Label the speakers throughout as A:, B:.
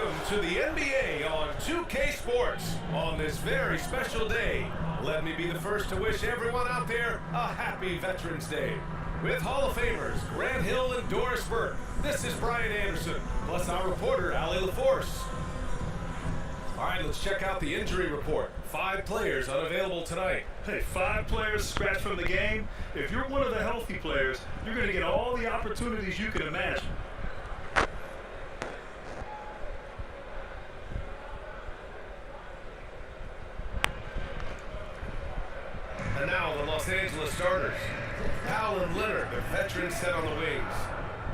A: Welcome to the NBA on 2K Sports. On this very special day, let me be the first to wish everyone out there a happy Veterans Day. With Hall of Famers Grant Hill and Doris Burke, this is Brian Anderson, plus our reporter, Allie LaForce. All right, let's check out the injury report. 5 players unavailable tonight.
B: Hey, 5 players scratched from the game. If you're one of the healthy players, you're going to get all the opportunities you can imagine.
A: And now the Los Angeles starters. Powell and Leonard, the veterans set on the wings.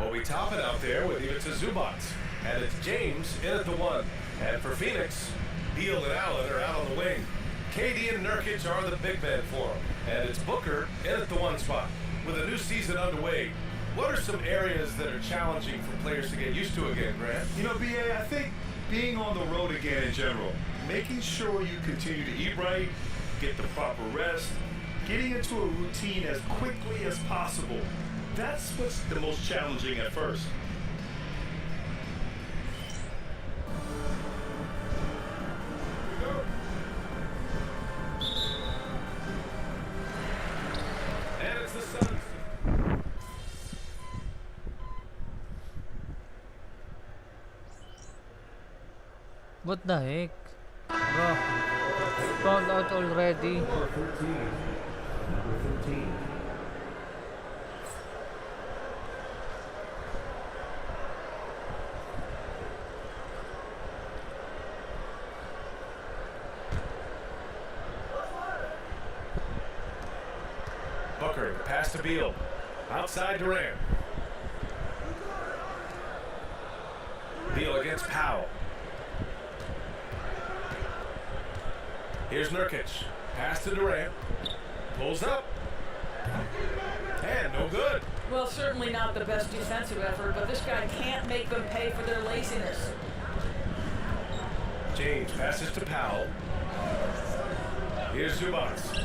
A: Obi Toppin out there with Ivica Zubac. And it's James in at the 1. And for Phoenix, Beal and Allen are out on the wing. KD and Nurkic are the big men for them. And it's Booker in at the 1 spot. With a new season underway, what are some areas that are challenging for players to get used to again, Grant?
B: You know, B.A., I think being on the road again in general, making sure you continue to eat right, get the proper rest, getting into a routine as quickly as possible, that's what's the most challenging at first.
A: And it's the Suns.
C: What the heck? Bro, found out already.
A: Number 13. Booker, pass to Beal. Outside Durant. Beal against Powell. Here's Nurkic. Pass to Durant. Pulls up. And no good.
D: Well, certainly not the best defensive effort, but this guy can't make them pay for their laziness.
A: James passes to Powell. Here's Zubac.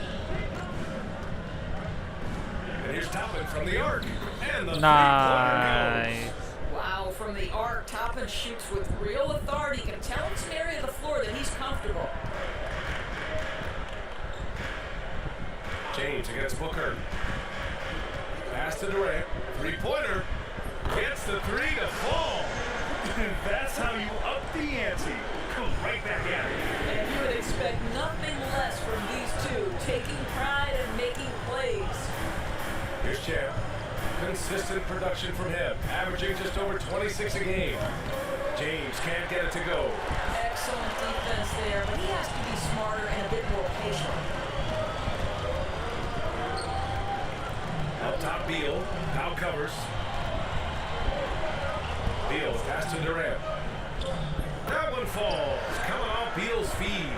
A: And here's Toppin from the arc. And the three-pointer
C: Nice.
A: goes.
D: Wow, from the arc, Toppin shoots with real authority. You can tell it's an area of the floor that he's comfortable.
A: James against Booker. Pass to Durant. Three-pointer. Gets the 3 to fall.
B: That's how you up the ante. Come right back at it.
D: And you would expect nothing less from these two, taking pride and making plays.
A: Here's Champ. Consistent production from him, averaging just over 26 a game. James can't get it to go.
D: Excellent defense there, but he has to be smarter and a bit more patient.
A: Up top, Beal. Now covers. Beal pass to Durant. That one falls. Coming off Beal's feed.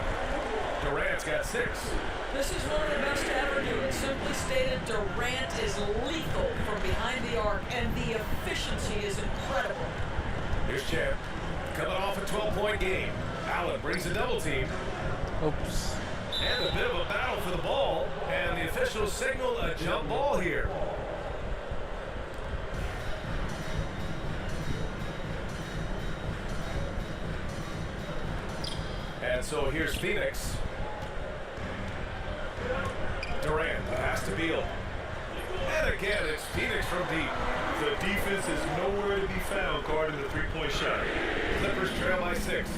A: Durant's got 6.
D: This is one of the best to ever do it. Simply stated, Durant is lethal from behind the arc, and the efficiency is incredible.
A: Here's Champ. Coming off a 12-point game. Allen brings a double team.
C: Oops.
A: And a bit of a battle for the ball. And the officials signal a jump ball here. And so here's Phoenix. Durant, pass to Beal. And again, it's Phoenix from deep.
B: The defense is nowhere to be found guarding the three-point shot.
A: Clippers trail by 6.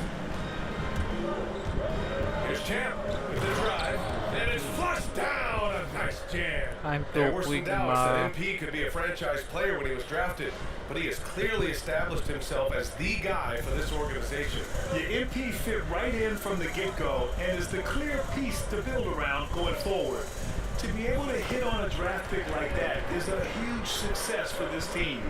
A: Here's Champ with the drive. And it's flushed down. A nice jam.
C: I'm
A: There
C: too
A: were some
C: quick,
A: doubts
C: Ma.
A: that MP could be a franchise player when he was drafted, but he has clearly established himself as the guy for this organization.
B: Your MP fit right in from the get-go and is the clear piece to build around going forward. To be able to hit on a draft pick like that is a huge success for this team.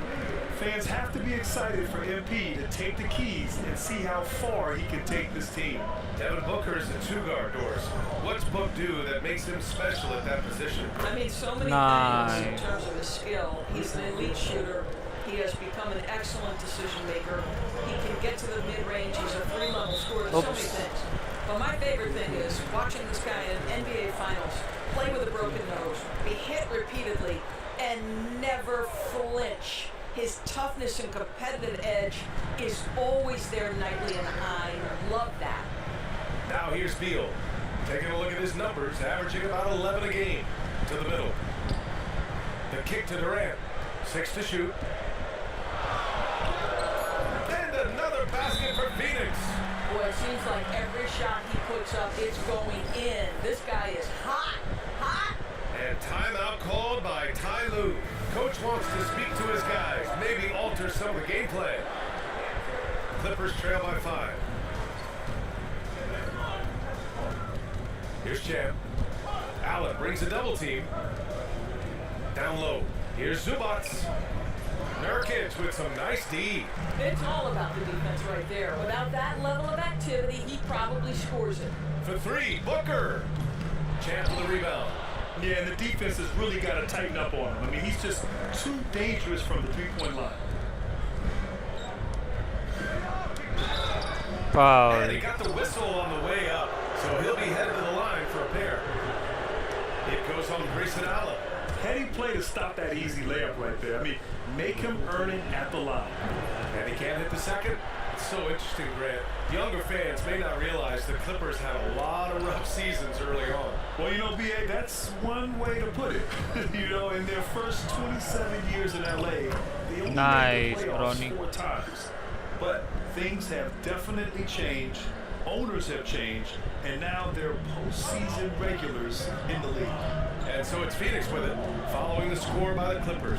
B: Fans have to be excited for MP to take the keys and see how far he can take this team.
A: Devin Booker is a 2-guard, Doris. What's Book do that makes him special at that position?
D: I mean, so many
C: Nice.
D: things in terms of his skill. He's an elite shooter. He has become an excellent decision maker. He can get to the mid-range. He's a 3-level scorer. So many
C: Oops.
D: things. But my favorite thing is watching this guy in NBA Finals play with a broken nose, be hit repeatedly, and never flinch. His toughness and competitive edge is always there nightly, and I love that.
A: Now here's Beal. Taking a look at his numbers, averaging about 11 a game. To the middle. The kick to Durant. 6 to shoot. And another basket for Phoenix.
D: Boy, it seems like every shot he puts up, it's going in. This guy is hot, hot.
A: And timeout called by Ty Lue. Coach wants to speak to his guys, maybe alter some of the game plan. Clippers trail by 5. Here's Champ. Allen brings a double team. Down low. Here's Zubac. Nurkic with some nice D.
D: It's all about the defense right there. Without that level of activity, he probably scores it.
A: For 3, Booker. Champ with the rebound.
B: Yeah, and the defense has really got to tighten up on him. I mean, he's just too dangerous from the three-point line.
C: Foul.
A: And he got the whistle on the way up, so he'll be headed to the line for a pair. It goes on Grayson Allen.
B: Heady play to stop that easy layup right there. I mean, make him earn it at the line.
A: And he can't hit the second. It's so interesting, Grant. Younger fans may not realize the Clippers had a lot of rough seasons early on.
B: Well, you know, B.A., that's one way to put it. You know, in their first 27 years in L.A., they only made the playoffs
C: Ronnie.
B: 4 times. But things have definitely changed. Owners have changed. And now they're postseason regulars in the league.
A: And so it's Phoenix with it, following the score by the Clippers.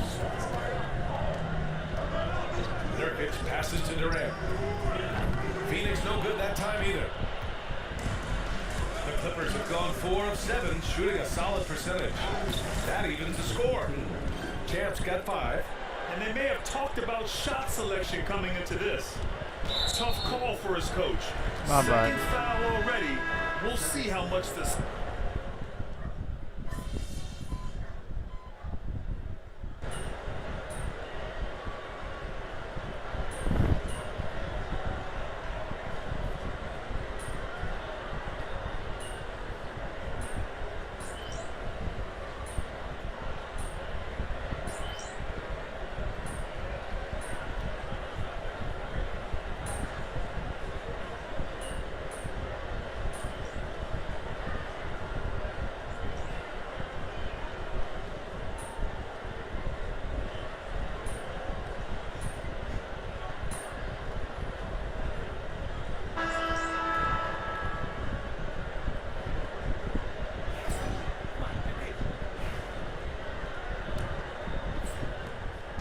A: Nurkic passes to Durant. Phoenix no good that time either. The Clippers have gone 4 of 7, shooting a solid percentage. That evens the score. Champ's got 5.
B: And they may have talked about shot selection coming into this. Tough call for his coach.
C: My bad.
B: Second foul already. We'll see how much this...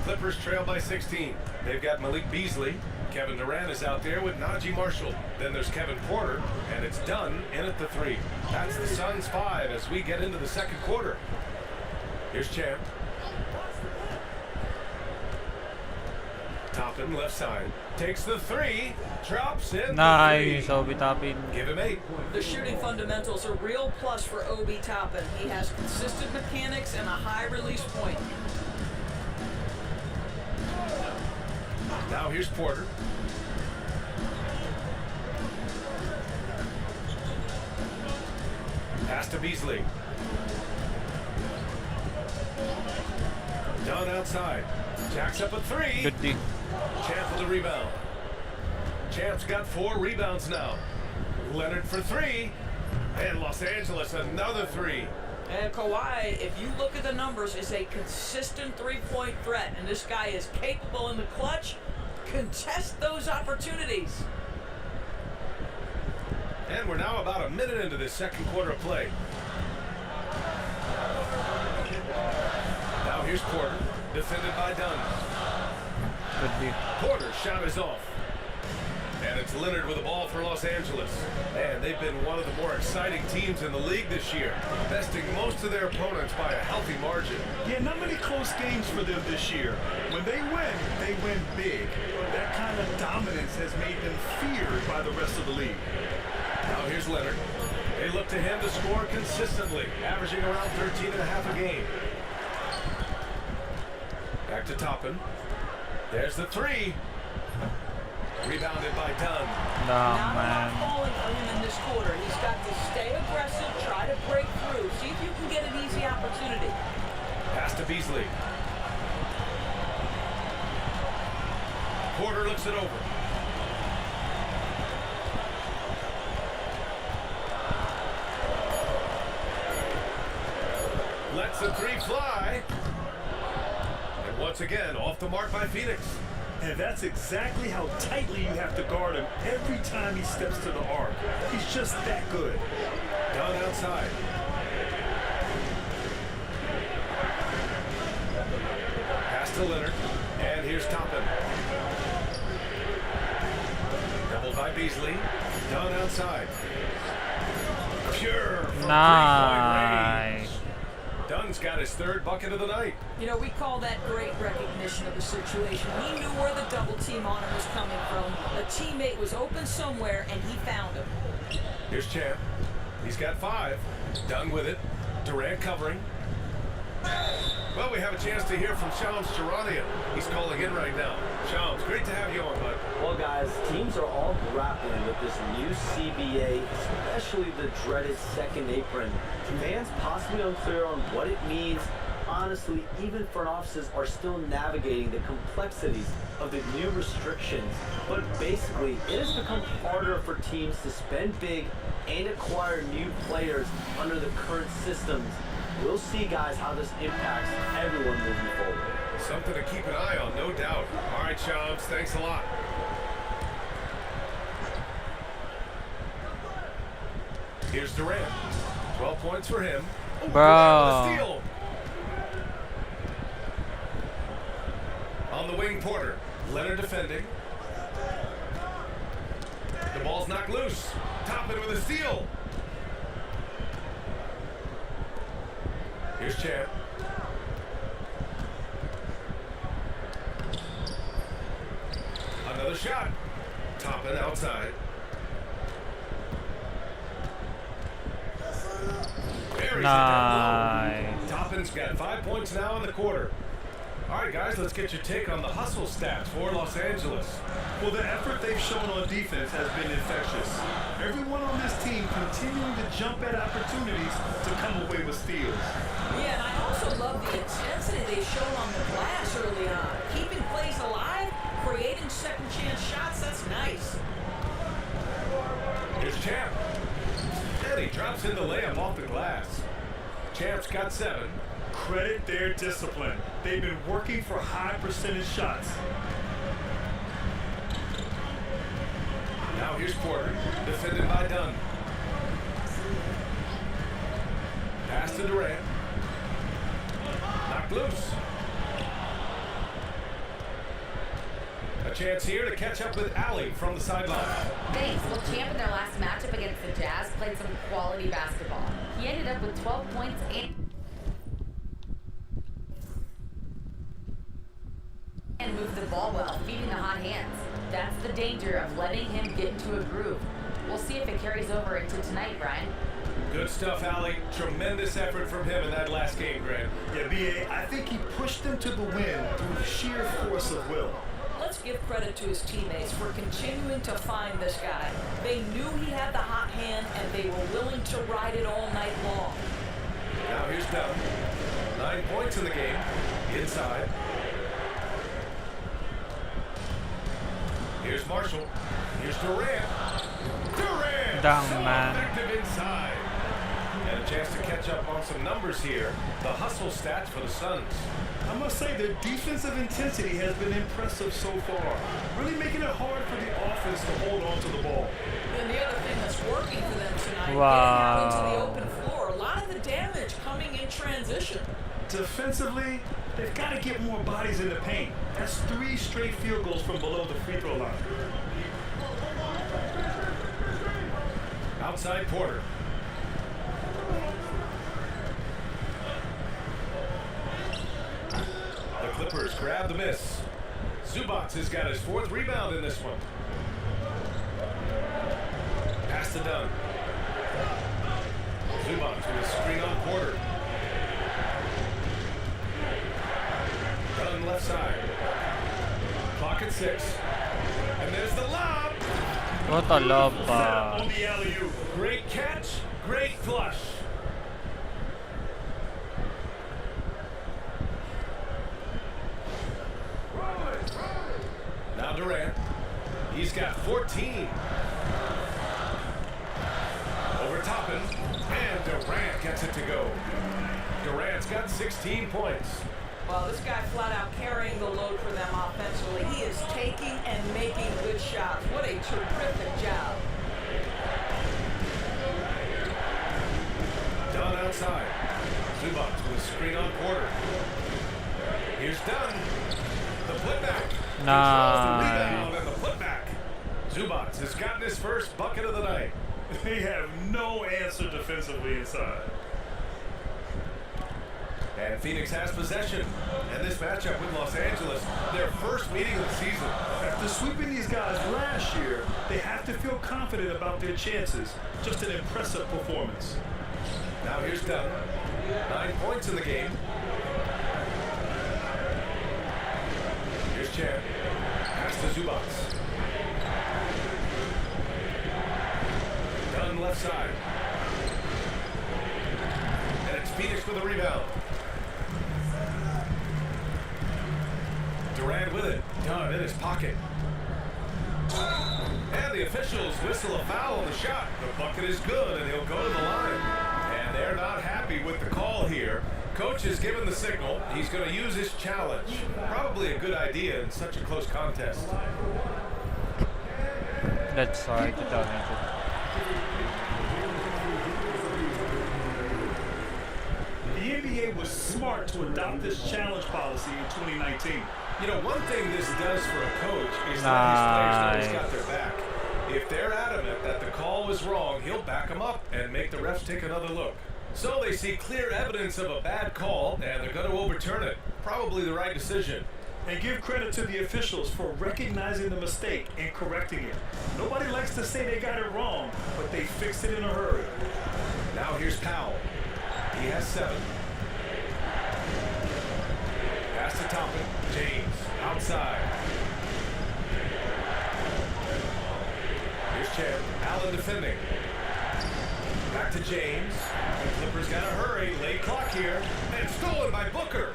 A: Clippers trail by 16. They've got Malik Beasley. Kevin Durant is out there with Najee Marshall. Then there's Kevin Porter, and it's done in at the 3. That's the Suns' 5 as we get into the second quarter. Here's Champ. Toppin, left side. Takes the 3. Drops in
C: Nice,
A: the 3.
C: Obi Toppin.
A: Give him 8.
D: The shooting fundamentals are a real plus for Obi Toppin. He has consistent mechanics and a high release point.
A: Now here's Porter. Pass to Beasley. Down outside. Jacks up a 3.
C: Good D.
A: Champ for the rebound. Champ's got 4 rebounds now. Leonard for 3. And Los Angeles another 3.
D: And Kawhi, if you look at the numbers, is a consistent three-point threat. And this guy is capable in the clutch. Contest those opportunities.
A: And we're now about a minute into this second quarter of play. Now here's Porter, defended by Dunn.
C: Good D.
A: Porter's shot is off. And it's Leonard with the ball for Los Angeles. And they've been one of the more exciting teams in the league this year, besting most of their opponents by a healthy margin.
B: Yeah, not many close games for them this year. When they win big. That kind of dominance has made them feared by the rest of the league.
A: Now here's Leonard. They look to him to score consistently, averaging around 13.5 a game. Back to Toppin. There's the 3. Rebounded by Dunn.
C: Nah,
D: Now we're not
C: man.
D: falling for him in this quarter. He's got to stay aggressive, try to break through, see if you can get an easy opportunity.
A: Pass to Beasley. Porter looks it over. Lets the three fly. And once again, off the mark by Phoenix.
B: And that's exactly how tightly you have to guard him every time he steps to the arc. He's just that good.
A: Down outside. Pass to Leonard. And here's Toppin. Doubled by Beasley. Down outside. Pure from
C: Nice.
A: three-point range. Dunn's got his third bucket of the night.
D: You know, we call that great recognition of the situation. He knew where the double team on him was coming from. A teammate was open somewhere, and he found him.
A: Here's Champ. He's got 5. Dunn with it. Durant covering. Well, we have a chance to hear from Shams Charania. He's calling in right now. Shams, great to have you on, bud.
E: Well, guys, teams are all grappling with this new CBA, especially the dreaded second apron. Fans possibly unclear on what it means. Honestly, even front offices are still navigating the complexities of the new restrictions. But basically, it has become harder for teams to spend big and acquire new players under the current systems. We'll see, guys, how this impacts everyone moving forward.
A: Something to keep an eye on, no doubt. All right, Shams, thanks a lot. Here's Durant. 12 points for him. Ooh, Durant with a steal. On the wing, Porter. Leonard defending. The ball's knocked loose. Toppin with a steal. Here's Champ. Another shot. Toppin outside. Buries it down low.
C: Nice.
A: Toppin's got 5 points now in the quarter. All right, guys, let's get your take on the hustle stats for Los Angeles.
B: Well, the effort they've shown on defense has been infectious. Everyone on this team continuing to jump at opportunities to come away with steals.
D: Yeah, and I also love the intensity they've shown on the glass early on. Keeping plays alive, creating second chance shots, that's nice.
A: Here's Champ. And he drops in the layup off the glass. Champ's got 7.
B: Credit their discipline. They've been working for high percentage shots.
A: Now here's Porter, defended by Dunn. Pass to Durant. Knocked loose. A chance here to catch up with Allie from the sideline.
F: Thanks. Well, Champ in their last matchup against the Jazz played some quality basketball. He ended up with 12 points and moved the ball well, feeding the hot hands. That's the danger of letting him get into a groove. We'll see if it carries over into tonight, Brian.
A: Good stuff, Allie. Tremendous effort from him in that last game, Grant.
B: Yeah, B.A., I think he pushed them to the win through sheer force of will.
D: Let's give credit to his teammates for continuing to find this guy. They knew he had the hot hand, and they were willing to ride it all night long.
A: Now here's Dunn. 9 points in the game. Inside. Here's Marshall. Here's Durant. Durant!
C: Down,
A: so
C: man.
A: effective inside. And a chance to catch up on some numbers here. The hustle stats for the Suns.
B: I must say their defensive intensity has been impressive so far, really making it hard for the offense to hold on to the ball.
D: And the other thing that's working for them tonight,
C: Wow.
D: getting out into the open floor. A lot of the damage coming in transition.
B: Defensively, they've got to get more bodies in the paint. That's 3 straight field goals from below the free throw line.
A: Outside Porter. The Clippers grab the miss. Zubac has got his 4th rebound in this one. Pass to Dunn. Zubac with a screen on Porter. Dunn left side. Clock at 6. And there's the lob.
C: What a lob
B: On
C: pa.
B: the alley-oop.
A: Great catch, great flush. Now Durant. He's got 14. Over Toppin, and Durant gets it to go. Durant's got 16 points.
D: Well, this guy flat out carrying the load for them offensively. He is taking and making good shots. What a terrific job.
A: Dunn outside. Zubac with a screen on Porter. Here's Dunn. The putback. Controls the rebound and the putback. Zubac has gotten his first bucket of the night.
B: They have no answer defensively inside.
A: And Phoenix has possession. And this matchup with Los Angeles, their first meeting of the season.
B: After sweeping these guys last year, they have to feel confident about their chances. Just an impressive performance.
A: Now here's Dunn. 9 points in the game. Here's Chan. Pass to Zubac. Dunn left side. And it's Phoenix with a rebound. Durant with it. Dunn in his pocket. And the officials whistle a foul on the shot. The bucket is good, and he'll go to the line. And they're not happy with the call here. Coach has given the signal. He's going to use his challenge. Probably a good idea in such a close contest.
C: That's right, 2002.
B: The NBA was smart to adopt this challenge policy in 2019.
A: You know, one thing this does for a coach is that his players know he's got their back. If they're adamant that the call was wrong, he'll back them up and make the refs take another look. So they see clear evidence of a bad call, and they're going to overturn it. Probably the right decision.
B: And give credit to the officials for recognizing the mistake and correcting it. Nobody likes to say they got it wrong, but they fixed it in a hurry.
A: Now here's Powell. He has 7. Pass to Toppin. James outside. Here's Chan. Allen defending. Back to James. The Clippers got to hurry. Late clock here. And stolen by Booker.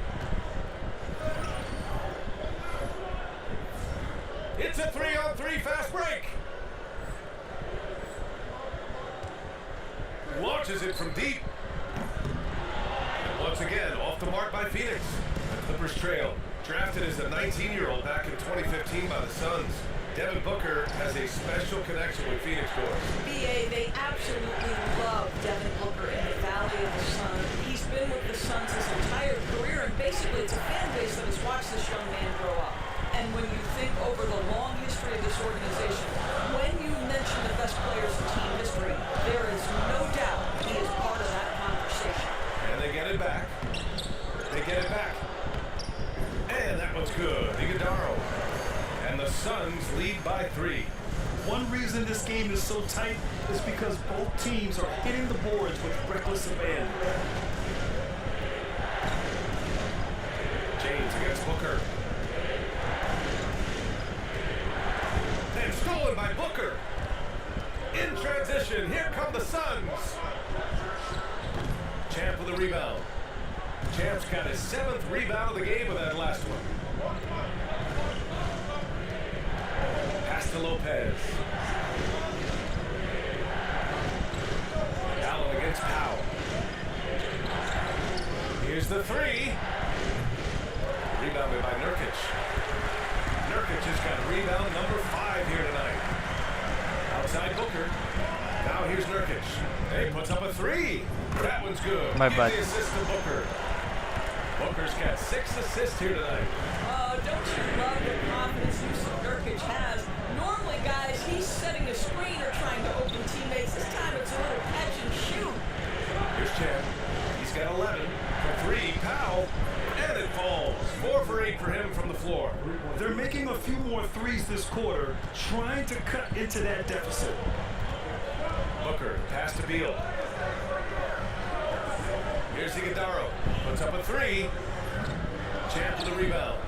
A: It's a 3-on-3 fast break. Launches it from deep. And once again, off the mark by Phoenix. The Clippers trail. Drafted as a 19-year-old back in 2015 by the Suns. Devin Booker has a special connection with Phoenix doors.
D: BA, they absolutely love Devin Booker in the Valley of the Sun. He's been with the Suns his entire career, and basically it's a fan base that has watched this young man grow up. And when you think over the long history of this organization, when you mention the best players in team history, there is no doubt he is part of that conversation.
A: And they get it back. They get it back. And that one's good. Iguodaro. And the Suns lead by 3.
B: One reason this game is so tight is because both teams are hitting the boards with reckless abandon.
A: James against Booker. And stolen by Booker. In transition, here come the Suns. Champ with a rebound. Champ's got his 7th rebound of the game with that last one. Pass to Lopez. Allen against Powell. Here's the 3. Rebounded by Nurkic. Nurkic has got rebound number 5 here tonight. Outside Booker. Now here's Nurkic. He puts up a 3. That one's good.
C: My bad.
A: The assist to Booker. Booker's got 6 assists here tonight.
D: Don't you love the confidence Yusuf Nurkic has? Normally, guys, he's setting a screen or trying to open teammates. This time it's a little catch and shoot.
A: Here's Chan. He's got 11 for 3. Powell. And it falls. 4 for 8 for him from the floor.
B: They're making a few more threes this quarter, trying to cut into that deficit.
A: Booker, pass to Beal. Here's Iguodaro. Puts up a 3. Champ to the rebound.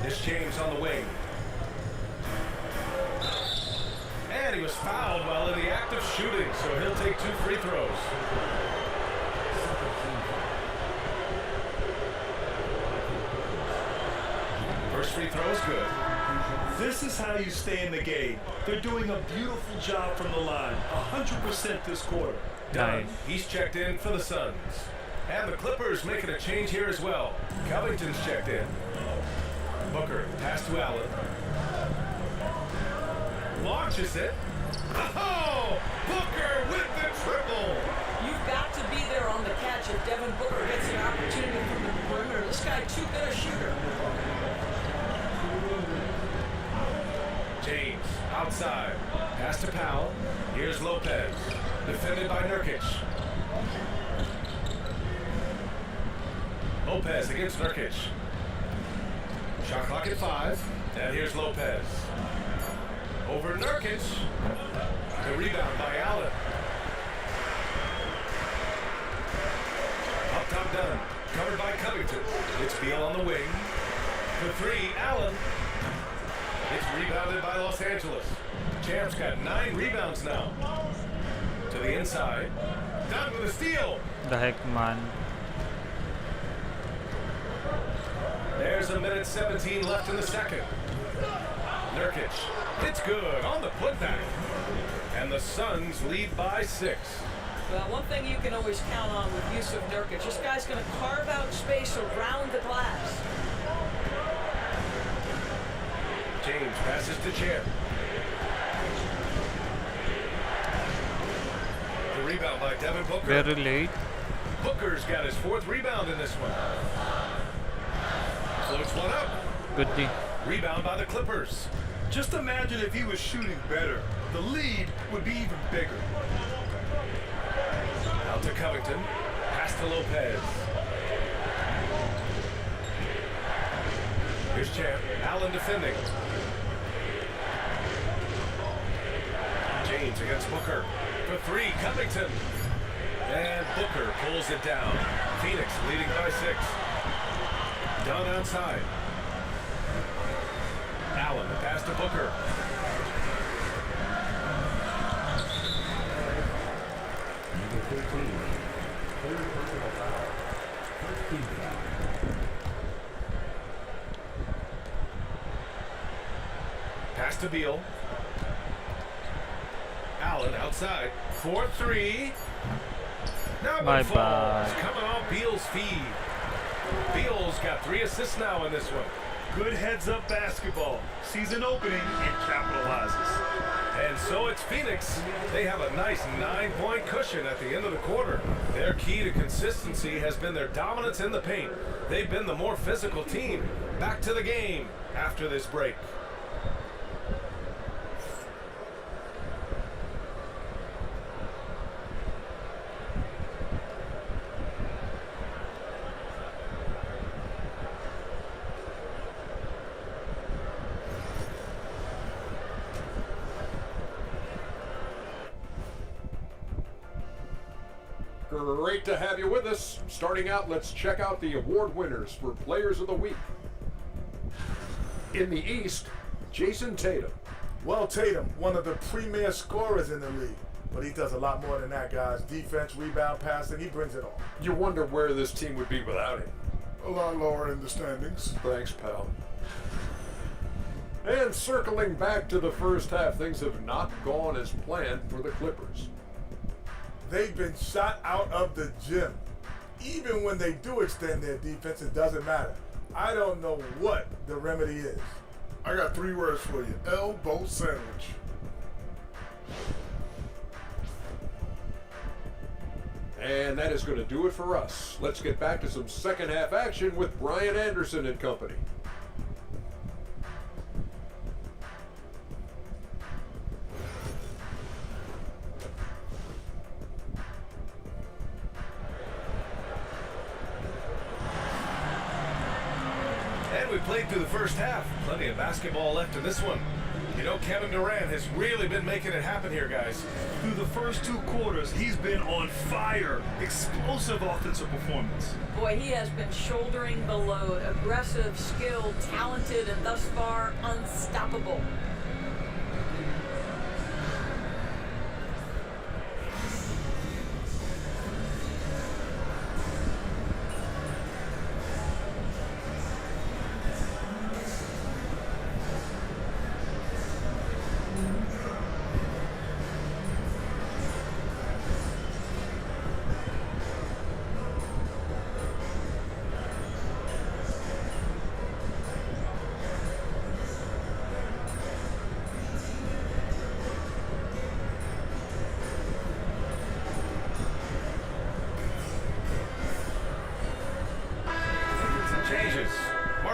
A: Here's James on the wing. And he was fouled while in the act of shooting, so he'll take 2 free throws. First free throw is good.
B: This is how you stay in the game. They're doing a beautiful job from the line. 100% this quarter.
A: Dunn,
C: Nice.
A: he's checked in for the Suns. And the Clippers making a change here as well. Covington's checked in. Booker, pass to Allen. Launches it. Oh! Booker with the triple!
D: You've got to be there on the catch if Devin Booker gets an opportunity from the perimeter. This guy too good a shooter.
A: James, outside. Pass to Powell. Here's Lopez. Defended by Nurkic. Lopez against Nurkic. Shot clock at 5. And here's Lopez. Over Nurkic. The rebound by Allen. Up top Dunn. Covered by Covington. It's Beal on the wing. For 3, Allen. It's rebounded by Los Angeles. Champ's got 9 rebounds now. To the inside. Dunn with a steal.
C: The heck, man.
A: There's a minute 17 left in the second. Nurkic. It's good on the putback. And the Suns lead by 6.
D: Well, one thing you can always count on with Yusuf Nurkic, this guy's going to carve out space around the glass.
A: James passes to Champ. The rebound by Devin Booker.
C: Very late.
A: Booker's got his 4th rebound in this one. Floats one up.
C: Good D.
A: Rebound by the Clippers.
B: Just imagine if he was shooting better. The lead would be even bigger.
A: Out to Covington. Pass to Lopez. Here's Champ. Allen defending. James against Booker. For 3, Covington. And Booker pulls it down. Phoenix leading by 6. Down outside. Allen, pass to Booker. Pass to Beal. Allen outside. 4-3. Now
C: My
A: one falls.
C: bad.
A: Coming off Beal's feed. Beal's got 3 assists now in this one.
B: Good heads-up basketball. Sees an opening and capitalizes.
A: And so it's Phoenix. They have a nice 9-point cushion at the end of the quarter. Their key to consistency has been their dominance in the paint. They've been the more physical team. Back to the game after this break.
G: Great to have you with us. Starting out, let's check out the award winners for Players of the Week. In the East, Jason Tatum.
H: Well, Tatum, one of the premier scorers in the league. But he does a lot more than that, guys. Defense, rebound, passing, he brings it all.
G: You wonder where this team would be without him.
H: A lot lower in the standings.
G: Thanks, pal. And circling back to the first half, things have not gone as planned for the Clippers.
H: They've been shot out of the gym. Even when they do extend their defense, it doesn't matter. I don't know what the remedy is. I got 3 words for you. Elbow sandwich.
G: And that is going to do it for us. Let's get back to some second half action with Brian Anderson and company.
A: And we played through the first half. Plenty of basketball left in this one. You know, Kevin Durant has really been making it happen here, guys.
B: Through the first 2 quarters, he's been on fire. Explosive offensive performance.
D: Boy, he has been shouldering the load. Aggressive, skilled, talented, and thus far unstoppable.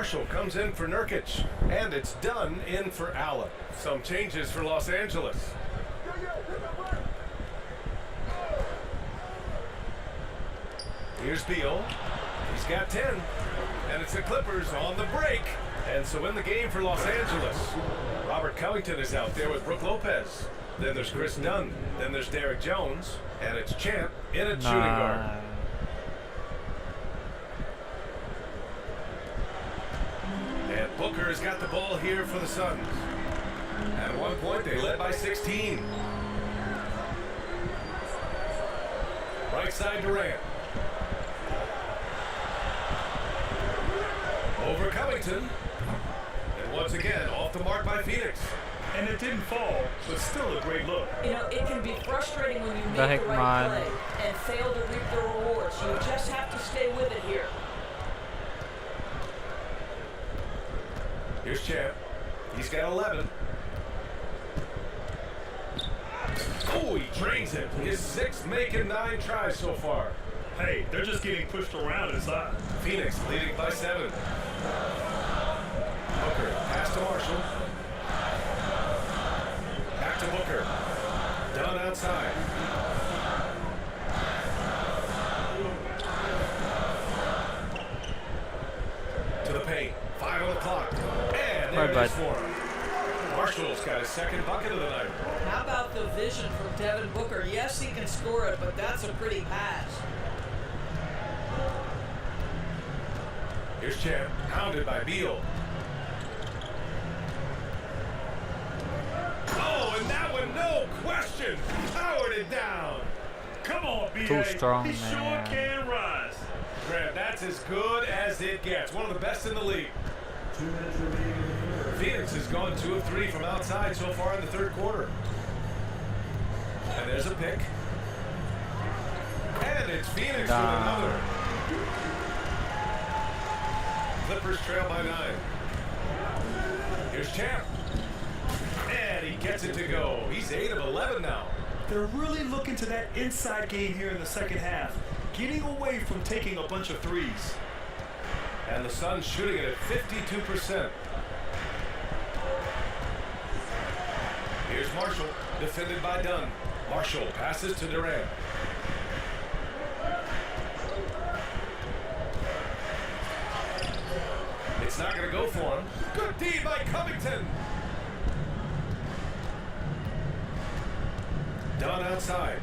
A: Marshall comes in for Nurkic, and it's Dunn in for Allen. Some changes for Los Angeles. Here's Beal. He's got 10, and it's the Clippers on the break. And so in the game for Los Angeles, Robert Covington is out there with Brook Lopez. Then there's Chris Dunn. Then there's Derek Jones, and it's Champ in at shooting guard. And Booker has got the ball here for the Suns. At one point, they led by 16. Right side Durant. Over Covington. And once again, off the mark by Phoenix.
B: And it didn't fall, but still a great look.
D: You know, it can be frustrating when you make the right play and fail to reap the rewards. You just have to stay with it here.
A: Here's Champ. He's got 11. Oh, he drains it. His 6th making 9 tries so far.
B: Hey, they're just getting pushed around inside.
A: Phoenix leading by 7. Booker, pass to Marshall. Back to Booker. Dunn outside. To the paint. 5 on the clock. And there it is for him. Marshall's got his 2nd bucket of the night.
D: How about the vision from Devin Booker? Yes, he can score it, but that's a pretty pass.
A: Here's Champ, hounded by Beal. Oh, and that one, no question, powered it down.
B: Come on, B.A.
C: Too strong,
B: He sure
C: man.
B: can rise.
A: Grant, that's as good as it gets. One of the best in the league. Phoenix has gone 2 of 3 from outside so far in the 3rd quarter. And there's a pick. And it's Phoenix with another. Clippers trail by 9. Here's Champ. And he gets it to go. He's 8 of 11 now.
B: They're really looking to that inside game here in the 2nd half, getting away from taking a bunch of threes.
A: And the Suns shooting it at 52%. Here's Marshall, defended by Dunn. Marshall passes to Durant. It's not going to go for him. Good D by Covington. Dunn outside.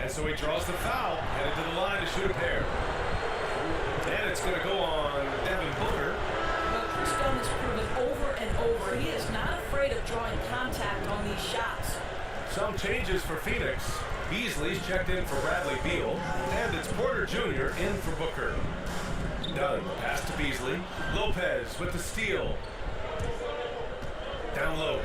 A: And so he draws the foul, headed to the line to shoot a pair. And it's going to go on Devin Booker.
D: Well, Chris Dunn has proven over and over he is not afraid of drawing contact on these shots.
A: Some changes for Phoenix. Beasley's checked in for Bradley Beal, and it's Porter Jr. in for Booker. Dunn, pass to Beasley. Lopez with the steal. Down low.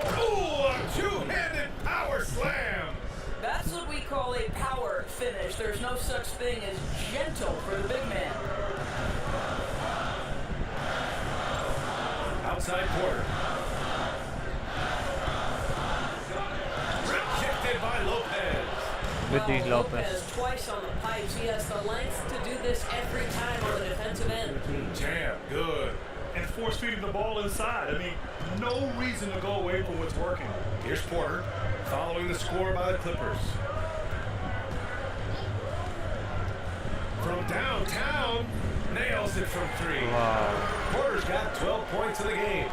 A: Ooh, a two-handed power slam.
D: That's what we call a power finish. There's no such thing as gentle for the big man.
A: Outside Porter. Rejected by Lopez.
C: With these Lopez.
D: Lopez twice on the pipes. He has the length to do this every time on the defensive end.
A: Jam, good.
B: And force feeding the ball inside. I mean, no reason to go away from what's working.
A: Here's Porter, following the score by the Clippers. From downtown, nails it from 3.
C: Wow.
A: Porter's got 12 points in the game.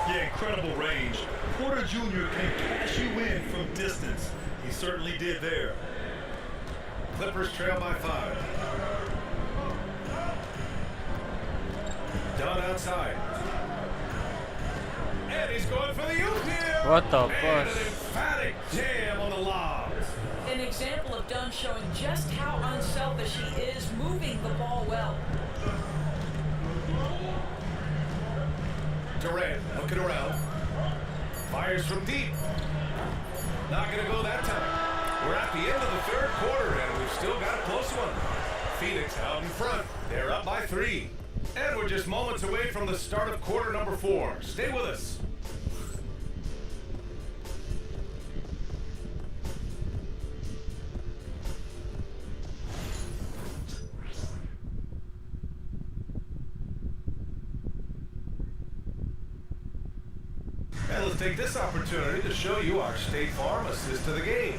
B: Yeah, incredible range. Porter Jr. can cash you in from distance. He certainly did there.
A: Clippers trail by 5. Dunn outside. And he's going for the oop here.
C: What the
A: And an
C: fuck?
A: emphatic jam on the lob.
D: An example of Dunn showing just how unselfish he is, moving the ball well.
A: Durant looking around. Fires from deep. Not going to go that time. We're at the end of the 3rd quarter, and we've still got a close one. Phoenix out in front. They're up by 3. And we're just moments away from the start of quarter number 4. Stay with us. And let's take this opportunity to show you our State Farm assist to the game.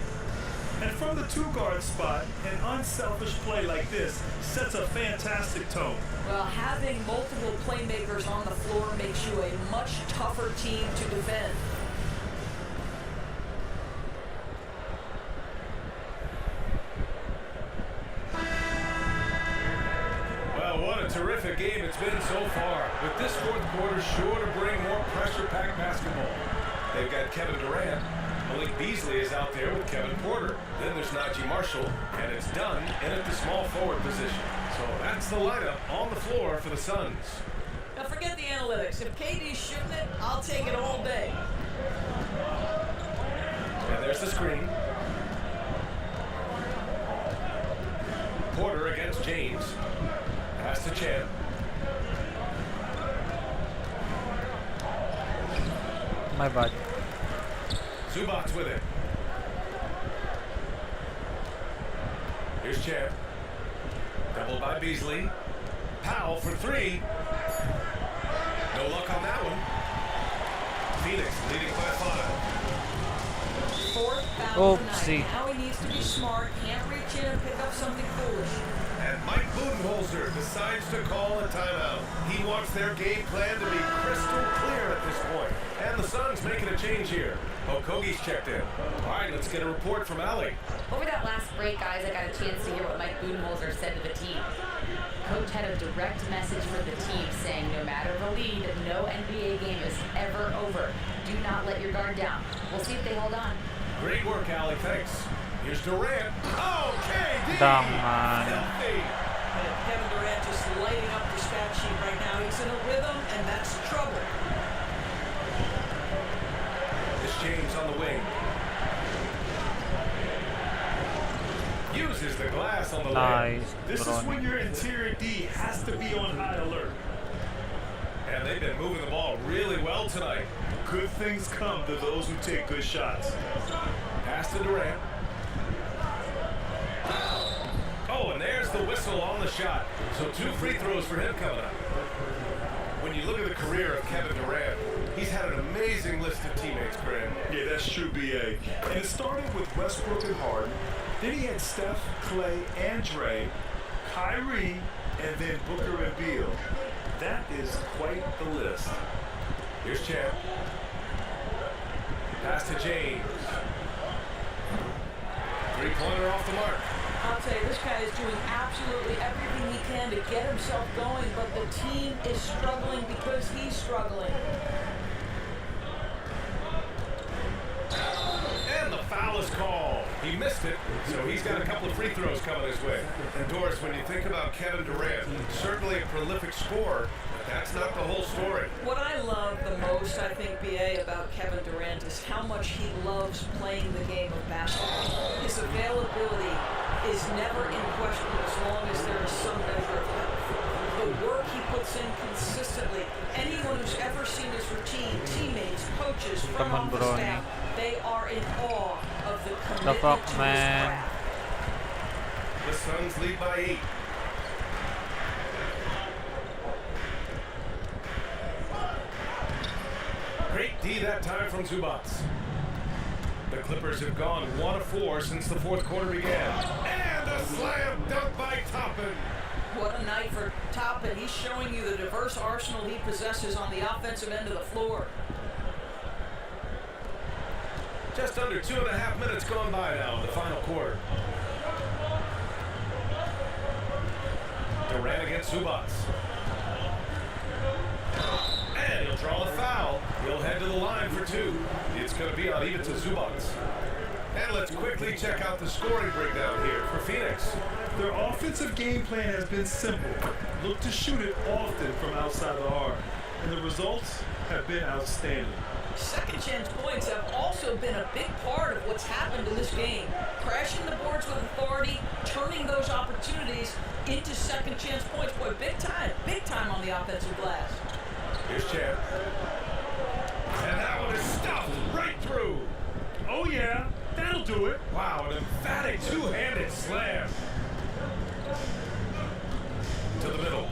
B: And from the two-guard spot, an unselfish play like this sets a fantastic tone.
D: Well, having multiple playmakers on the floor makes you a much tougher team to defend.
A: Well, what a terrific game it's been so far. With this fourth quarter sure to bring more pressure-packed basketball. They've got Kevin Durant. Malik Beasley is out there with Kevin Porter. Then there's Najee Marshall, and it's Dunn in at the small forward position. So that's the lineup on the floor for the Suns.
D: Now forget the analytics. If KD's shooting it, I'll take it all day.
A: And there's the screen. Porter against James. Pass to Champ.
C: My bad.
A: Zubac's with it. Here's Champ. Doubled by Beasley. Powell for three. No luck on that one. Phoenix leading by 5.
D: Fourth foul tonight.
C: Oopsie.
D: Now he needs to be smart. Can't reach in and pick up something foolish.
A: And Mike Budenholzer decides to call a timeout. He wants their game plan to be crystal clear at this point. And the Suns making a change here. Okogie's checked in. All right, let's get a report from Allie.
F: Over that last break, guys, I got a chance to hear what Mike Budenholzer said to the team. Coach had a direct message for the team saying no matter the lead, no NBA game is ever over. Do not let your guard down. We'll see if they hold on.
A: Great work, Allie. Thanks. Here's Durant. Oh, KD!
C: Damn, man.
A: Filthy.
D: And Kevin Durant just lighting up the stat sheet right now. He's in a rhythm, and that's trouble.
A: This James on the wing. Uses the glass on the layup.
C: Nice.
B: This is when your interior D has to be on high alert.
A: And they've been moving the ball really well tonight.
B: Good things come to those who take good shots.
A: Pass to Durant. Oh, and there's the whistle on the shot. So 2 free throws for him coming up. When you look at the career of Kevin Durant, he's had an amazing list of teammates, Graham.
B: Yeah, that's true, B.A. And it started with Westbrook and Harden. Then he had Steph, Clay, and Dre, Kyrie, and then Booker and Beal. That is quite the list.
A: Here's Champ. Pass to James. Three-pointer off the mark.
D: I'll tell you, this guy is doing absolutely everything he can to get himself going, but the team is struggling because he's struggling.
A: And the foul is called. He missed it, so he's got a couple of free throws coming his way. And Doris, when you think about Kevin Durant, certainly a prolific scorer, but that's not the whole story.
D: What I love the most, I think, BA, about Kevin Durant is how much he loves playing the game of basketball. His availability is never in question as long as there is some measure of health. The work he puts in consistently, anyone who's ever seen his routine, teammates, coaches, front office staff, they are in awe of the commitment to his craft.
A: The Suns lead by 8. Great D that time from Zubac. The Clippers have gone 1 of 4 since the fourth quarter began. And a slam dunk by Toppin.
D: What a night for Toppin. He's showing you the diverse arsenal he possesses on the offensive end of the floor.
A: Just under 2.5 minutes gone by now in the final quarter. Durant against Zubac. And he'll draw the foul. He'll head to the line for 2. It's going to be on Ivica Zubac. And let's quickly check out the scoring breakdown here for Phoenix.
B: Their offensive game plan has been simple. Look to shoot it often from outside the arc. And the results have been outstanding.
D: Second chance points have also been a big part of what's happened in this game. Crashing the boards with authority, turning those opportunities into second chance points. Boy, big time on the offensive glass.
A: Here's Champ. And that one is stuffed right through.
B: Oh yeah, that'll do it.
A: Wow, an emphatic two-handed slam. To the middle.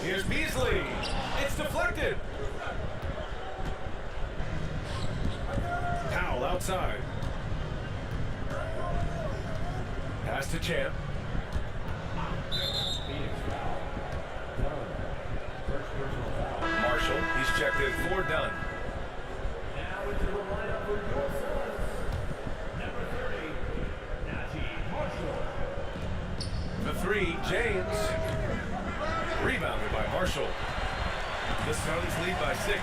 A: Here's Beasley. It's deflected. outside. Pass to Champ. Marshall, he's checked in for Dunn.
B: Now into the lineup for your Suns. Number 30, Najee Marshall.
A: The three, James. Rebounded by Marshall. The Suns lead by 6.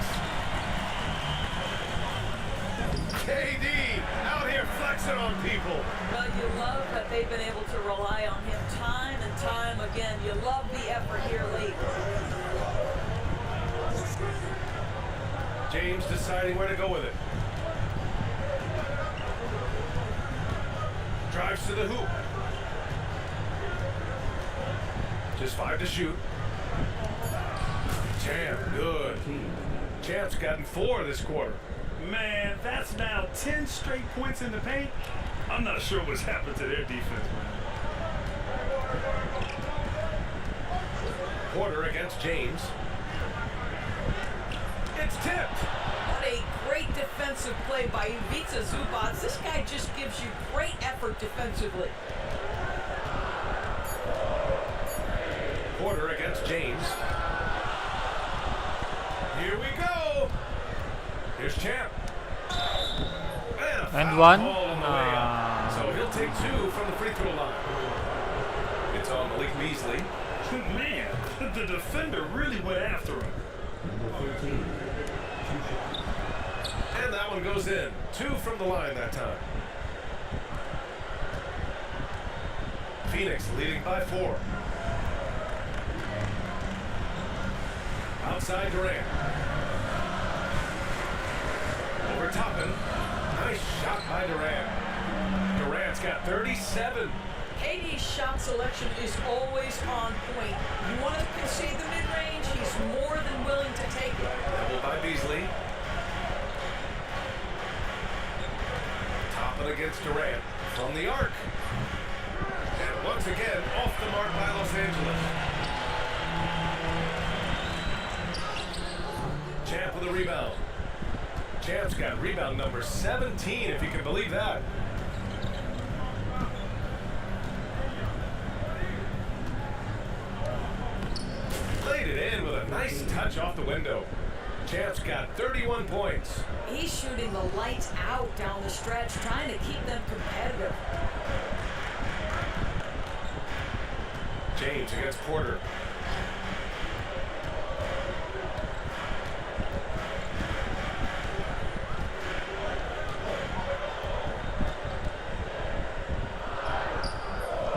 A: KD out here flexing on people.
D: Well, you love that they've been able to rely on him time and time again. You love the effort here late.
A: James deciding where to go with it. Drives to the hoop. Just 5 to shoot. Champ, good. Champ's gotten 4 this quarter.
B: Man, that's now 10 straight points in the paint. I'm not sure what's happened to their defense, man.
A: Porter against James. It's tipped.
D: What a great defensive play by Ivica Zubac. This guy just gives you great effort defensively.
A: Porter against James. Here we go. Here's Champ.
C: And
A: foul
C: one.
A: call on the way up. So he'll take 2 from the free throw line. It's on Malik Beasley.
B: Man, the defender really went after him.
A: And that one goes in. 2 from the line that time. Phoenix leading by 4. Outside Durant. Over Toppin. Nice shot by Durant. Durant's got 37.
D: KD's shot selection is always on point. You want to concede the mid-range, he's more than willing to take it.
A: Double by Beasley. Toppin against Durant from the arc. And once again, off the mark by Los Angeles. Champ with a rebound. Champ's got rebound number 17, if you can believe that. Laid it in with a nice touch off the window. Champ's got 31 points.
D: He's shooting the lights out down the stretch, trying to keep them competitive.
A: James against Porter.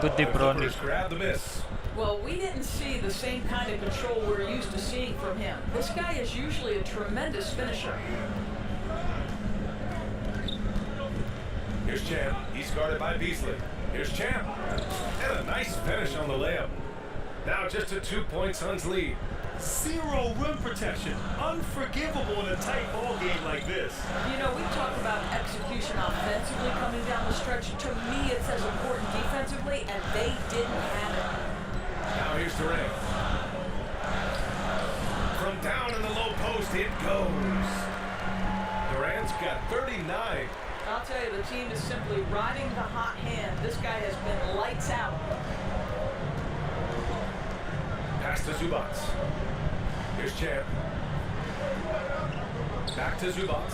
C: Good deep
A: The
C: Brony.
A: Clippers grab the miss.
D: Well, we didn't see the same kind of control we're used to seeing from him. This guy is usually a tremendous finisher.
A: Here's Champ. He's guarded by Beasley. Here's Champ. And a nice finish on the layup. Now just a 2-point Suns lead.
B: Zero rim protection. Unforgivable in a tight ball game like this.
D: You know, we talk about execution offensively coming down the stretch. To me, it's as important defensively, and they didn't have it.
A: Now here's Durant. From down in the low post, it goes. Durant's got 39.
D: I'll tell you, the team is simply riding the hot hand. This guy has been lights out.
A: Pass to Zubac. Here's Champ. Back to Zubac.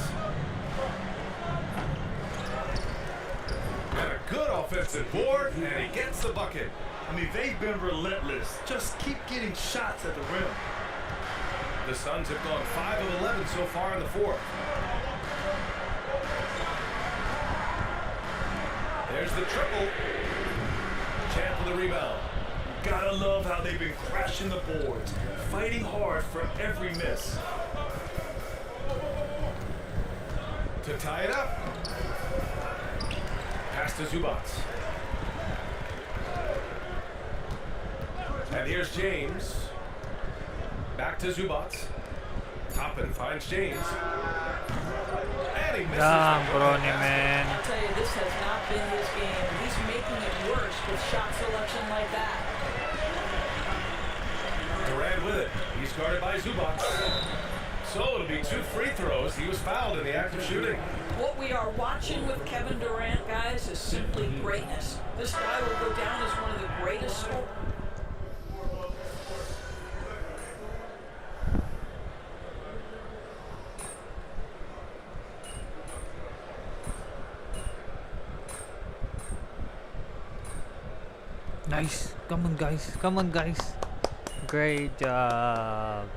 A: And a good offensive board, and he gets the bucket.
B: I mean, they've been relentless. Just keep getting shots at the rim.
A: The Suns have gone 5 of 11 so far in the fourth. There's the triple. Champ with the rebound.
B: Gotta love how they've been crashing the boards, fighting hard for every miss.
A: To tie it up. Pass to Zubac. And here's James. Back to Zubac. Toppin finds James. And he misses.
C: Damn,
A: the
C: Brony,
A: basket.
C: man.
D: I'll tell you, this has not been his game. He's making it worse with shot selection like that.
A: Durant with it. He's guarded by Zubac. So it'll be 2 free throws. He was fouled in the act of shooting.
D: What we are watching with Kevin Durant, guys, is simply greatness. This guy will go down as one of the greatest scorers.
C: Nice. Come on, guys. Come on, guys. Great job.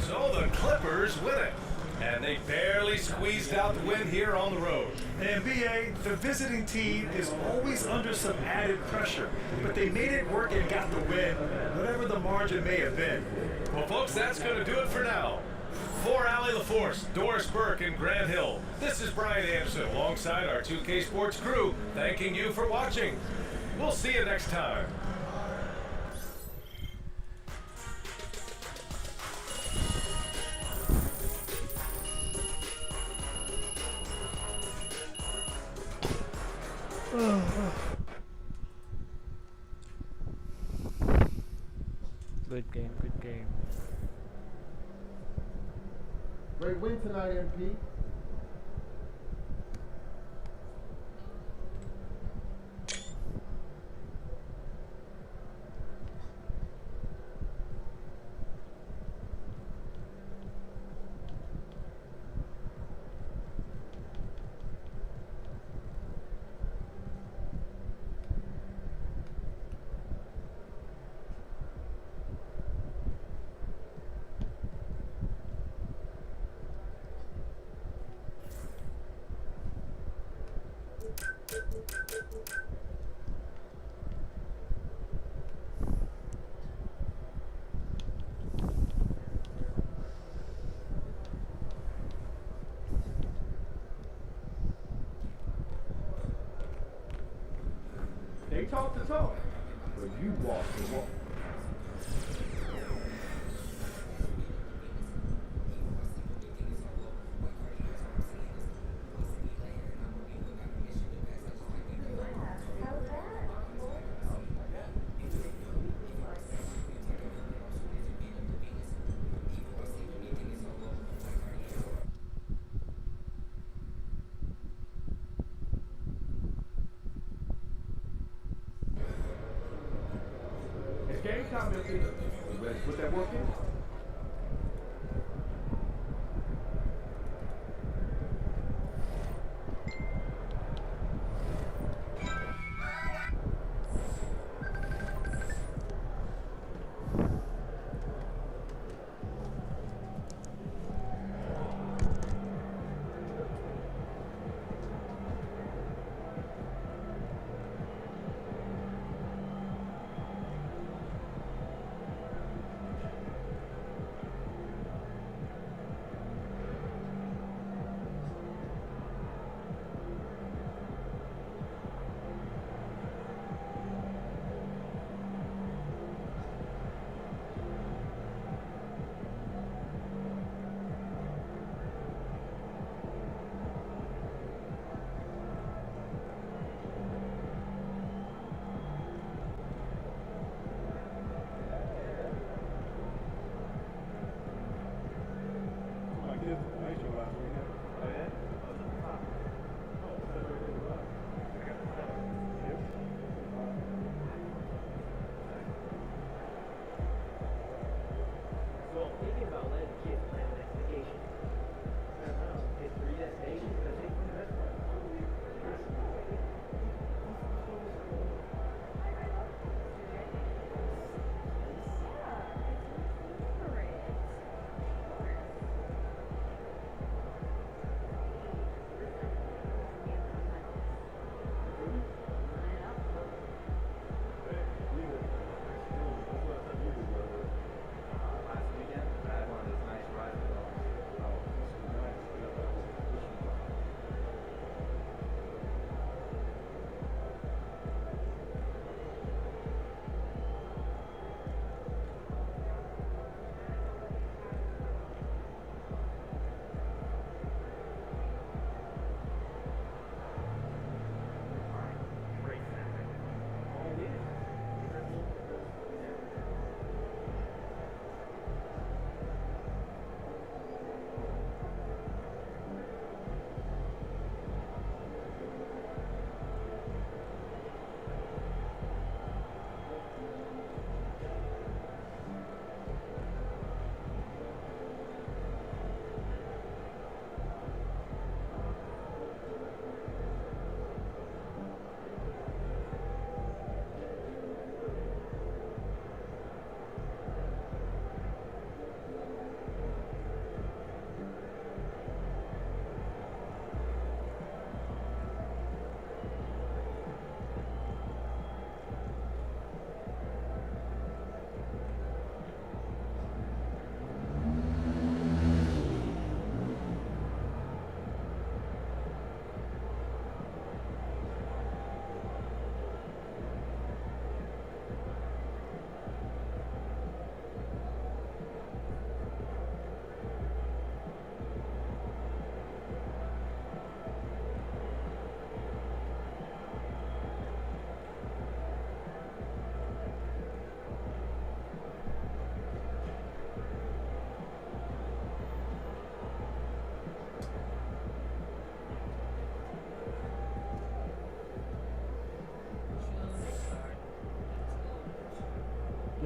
A: So the Clippers win it. And they barely squeezed out the win here on the road.
B: And BA, the visiting team is always under some added pressure, but they made it work and got the win, whatever the margin may have been.
A: Well, folks, that's going to do it for now. For Allie LaForce, Doris Burke, and Grant Hill, this is Brian Anderson alongside our 2K Sports crew, thanking you for watching. We'll see you next time.
C: Good game, good game.
I: Great win tonight, MP. They talk the talk, but you walk the walk. It's game time, MP. You ready to put that work in?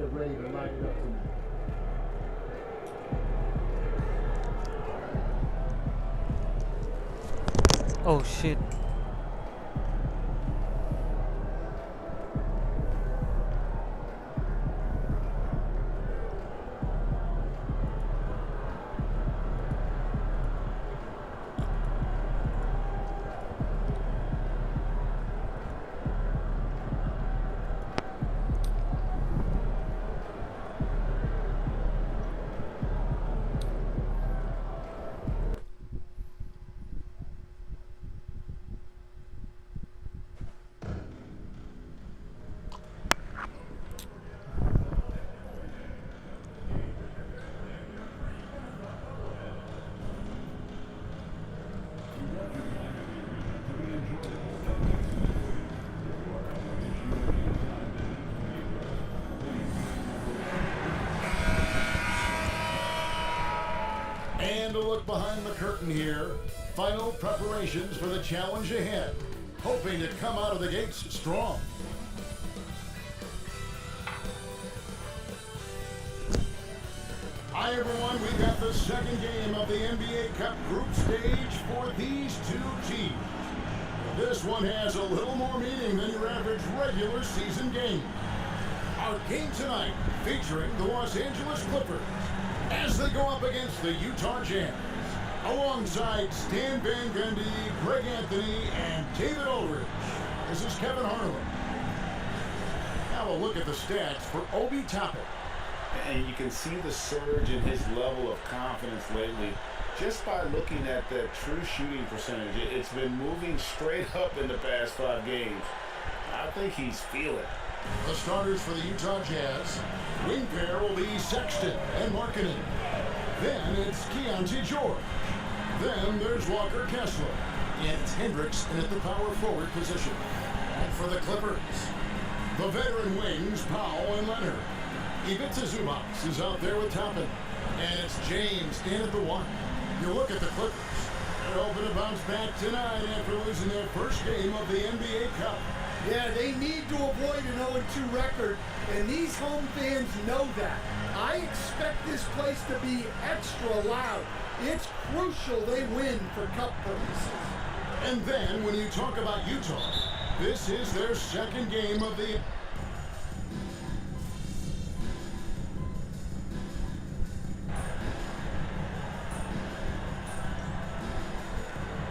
I: Get ready to light it up tonight.
C: Oh shit.
J: And a look behind the curtain here. Final preparations for the challenge ahead. Hoping to come out of the gates strong. Hi everyone, we got the second game of the NBA Cup group stage for these two teams. This one has a little more meaning than your average regular season game. Our game tonight featuring the Los Angeles Clippers as they go up against the Utah Jazz, alongside Stan Van Gundy, Greg Anthony, and David Ulrich. This is Kevin Harlan. Now a look at the stats for Obi Toppin.
B: And you can see the surge in his level of confidence lately just by looking at that true shooting percentage. It's been moving straight up in the past 5 games. I think he's feeling.
J: The starters for the Utah Jazz. Wing pair will be Sexton and Markkanen. Then it's Keontae George. Then there's Walker Kessler. And it's Hendricks in at the power forward position. And for the Clippers, the veteran wings Powell and Leonard. Ivica Zubac is out there with Toppin. And it's James in at the 1. You look at the Clippers. They're hoping to bounce back tonight after losing their first game of the NBA Cup.
K: Yeah, they need to avoid an 0-2 record, and these home fans know that. I expect this place to be extra loud. It's crucial they win for cup purposes.
J: And then, when you talk about Utah, this is their second game of the...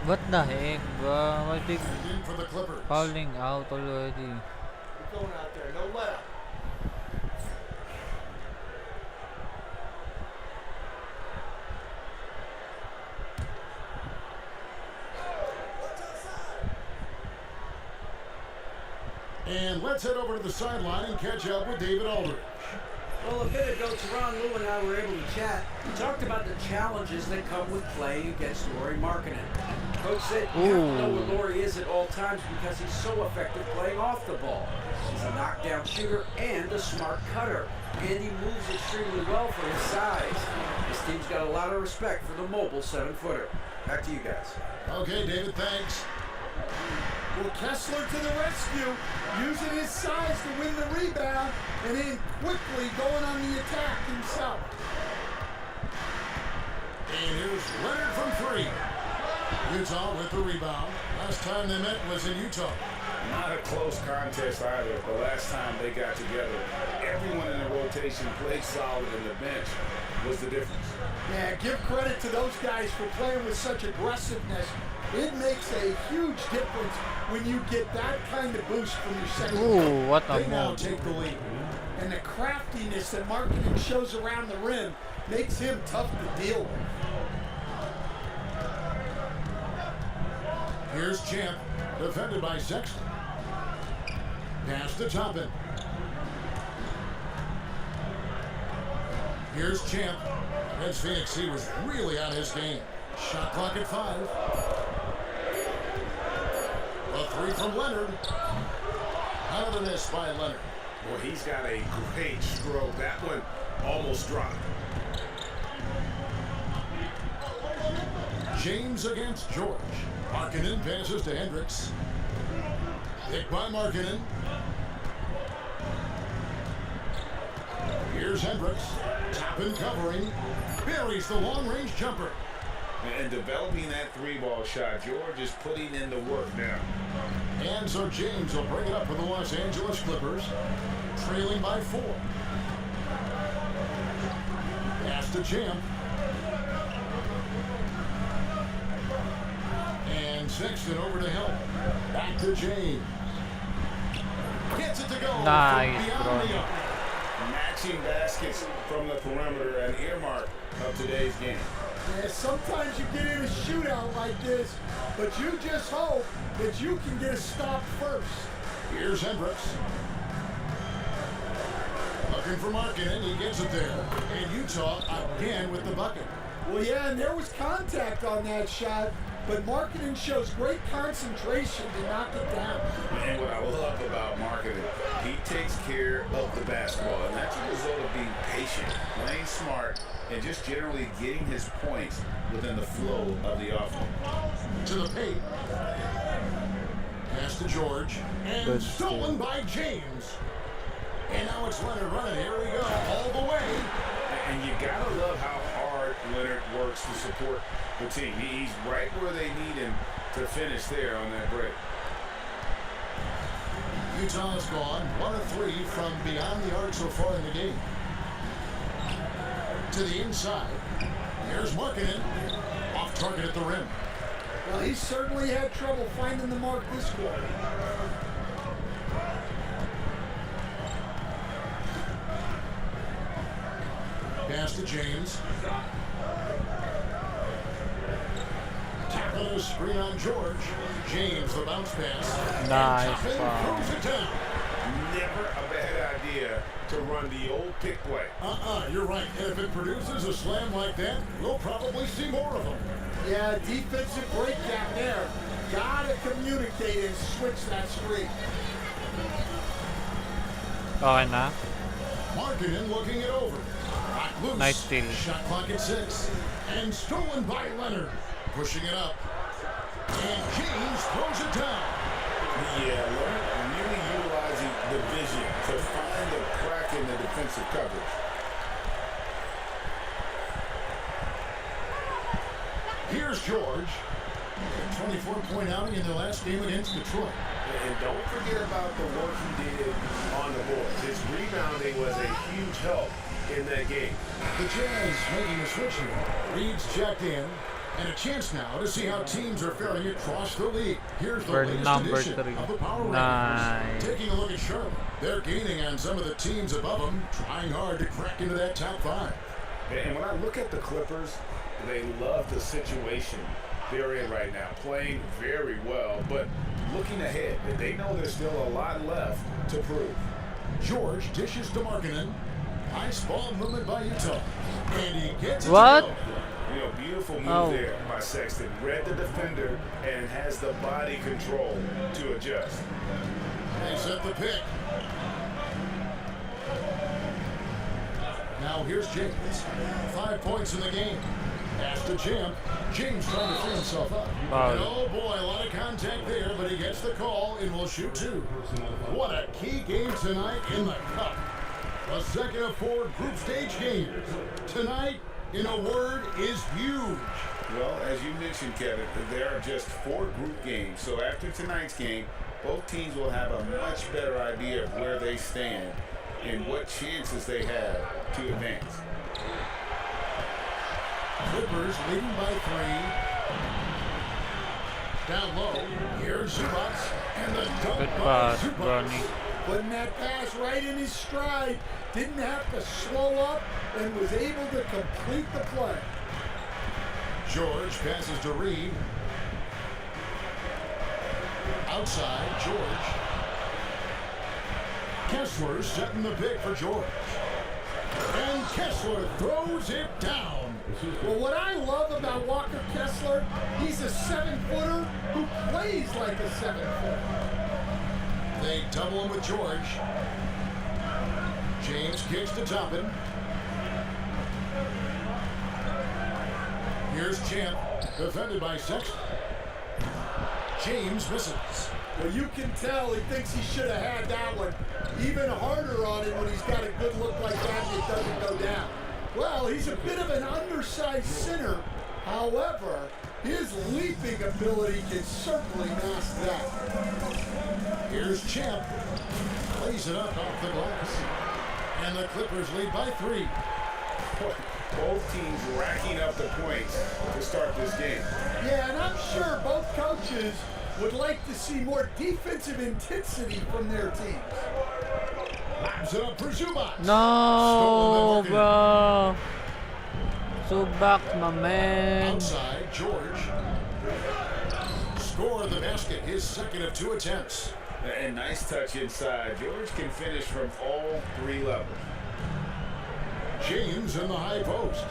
C: What the heck? Why big
J: for the Clippers.
C: fouling out already?
K: We're going out there, no let up.
J: And let's head over to the sideline and catch up with David Aldridge.
L: Well, a bit ago, Teron Lou and I were able to chat. We talked about the challenges that come with playing against Lauri Markkanen. Coach said you have to know where Lauri is at all times because he's so effective playing off the ball. He's a knockdown shooter and a smart cutter. And he moves extremely well for his size. This team's got a lot of respect for the mobile 7-footer. Back to you guys.
J: Okay, David, thanks.
K: Well, Kessler to the rescue, using his size to win the rebound, and then quickly going on the attack himself.
J: And here's Leonard from 3. Utah with the rebound. Last time they met was in Utah.
B: Not a close contest either. The last time they got together, everyone in the rotation played solid, and the bench was the difference.
K: Yeah, give credit to those guys for playing with such aggressiveness. It makes a huge difference when you get that kind of boost from your second.
C: Ooh, what a
J: They now
C: move.
J: take the lead.
K: And the craftiness that Markkanen shows around the rim makes him tough to deal with.
J: Here's Champ, defended by Sexton. Pass to Toppin. Here's Champ. Against Phoenix, he was really on his game. Shot clock at 5. A 3 from Leonard. Another miss by Leonard.
A: Well, he's got a great stroke. That one almost dropped.
J: James against George. Markkanen passes to Hendricks. Picked by Markkanen. Here's Hendricks. Toppin covering. Buries the long-range jumper.
M: And developing that three-ball shot, George is putting in the work now.
J: And so James will bring it up for the Los Angeles Clippers, trailing by 4. Pass to Champ. And Sexton over to Hill. Back to James. Gets it to go.
C: Nice,
J: from
C: bro.
J: beyond the arc.
M: Matching baskets from the perimeter, an earmark of today's game.
K: Yeah, sometimes you get in a shootout like this, but you just hope that you can get a stop first.
J: Here's Hendricks. Looking for Markkanen, he gets it there. And Utah again with the bucket.
K: Well, yeah, and there was contact on that shot, but Markkanen shows great concentration to knock it down.
M: And what I love about Markkanen, he takes care of the basketball, and that's a result of being patient, playing smart, and just generally getting his points within the flow of the offense.
J: To the paint. Pass to George. And
C: Good
J: stolen by James. And now it's Leonard running. Here we go. All the way.
M: And you gotta love how hard Leonard works to support the team. He's right where they need him to finish there on that break.
J: Utah is gone. 1 of 3 from beyond the arc so far in the game. To the inside. Here's Markkanen. Off target at the rim.
K: Well, he certainly had trouble finding the mark this quarter.
J: Pass to James. Tapping a screen on George. James, the bounce pass.
C: Nice.
J: Throws it down.
M: Never a bad idea to run the old pick play.
J: You're right. And if it produces a slam like that, we'll probably see more of them.
K: Yeah, defensive breakdown there. Gotta communicate and switch that screen.
C: Okay na.
J: Markkanen looking it over. Back loose.
C: Nice steal.
J: Shot clock at 6. And stolen by Leonard. Pushing it up. And James throws it down.
M: Yeah, Leonard really utilizing the vision to find the crack in the defensive coverage.
J: Here's George. 24-point outing in their last game against Detroit.
A: And don't forget about the work he did on the boards. His rebounding was a huge help in that game.
J: The Jazz making a switch here. Reed's checked in. And a chance now to see how teams are faring across the league. Here's the
C: For
J: latest
C: number
J: edition
C: 3.
J: of the Power Rankings.
C: Nice.
J: Taking a look at Charlotte. They're gaining on some of the teams above them, trying hard to crack into that top 5.
A: And when I look at the Clippers, they love the situation they're in right now, playing very well, but looking ahead, they know there's still a lot left to prove.
J: George dishes to Markkanen. Nice ball movement by Utah. And he gets it
C: What?
J: to go.
A: You know, beautiful move there by Sexton. Read the defender and has the body control to adjust.
J: They set the pick. Now here's James. 5 points in the game. Pass to Champ. James trying to free himself up.
C: Wow.
J: And oh boy, a lot of contact there, but he gets the call and will shoot 2. What a key game tonight in the Cup. The second of 4 group stage games. Tonight, in a word, is huge.
M: Well, as you mentioned, Kevin, there are just 4 group games. So after tonight's game, both teams will have a much better idea of where they stand and what chances they have to advance.
J: Clippers leading by 3. Down low, here's Zubac, and the dunk
C: Good
J: by
C: pass,
J: Zubac.
C: Bernie.
K: Putting that pass right in his stride. Didn't have to slow up and was able to complete the play.
J: George passes to Reed. Outside, George. Kessler setting the pick for George. And Kessler throws it down.
K: Well, what I love about Walker Kessler, he's a 7-footer who plays like a 7-footer.
J: They double him with George. James kicks to Toppin. Here's Champ, defended by Sexton. James misses.
K: Well, you can tell he thinks he should have had that one. Even harder on him when he's got a good look like that and it doesn't go down. Well, he's a bit of an undersized center. However, his leaping ability can certainly mask that.
J: Here's Champ. Plays it up off the glass. And the Clippers lead by 3.
M: Both teams racking up the points to start this game.
K: Yeah, and I'm sure both coaches would like to see more defensive intensity from their teams.
J: Lobs it up for Zubac.
C: No, bro. Zubac, my man.
J: Outside, George. Score the basket, his second of 2 attempts.
M: And nice touch inside. George can finish from all 3 levels.
J: James in the high post.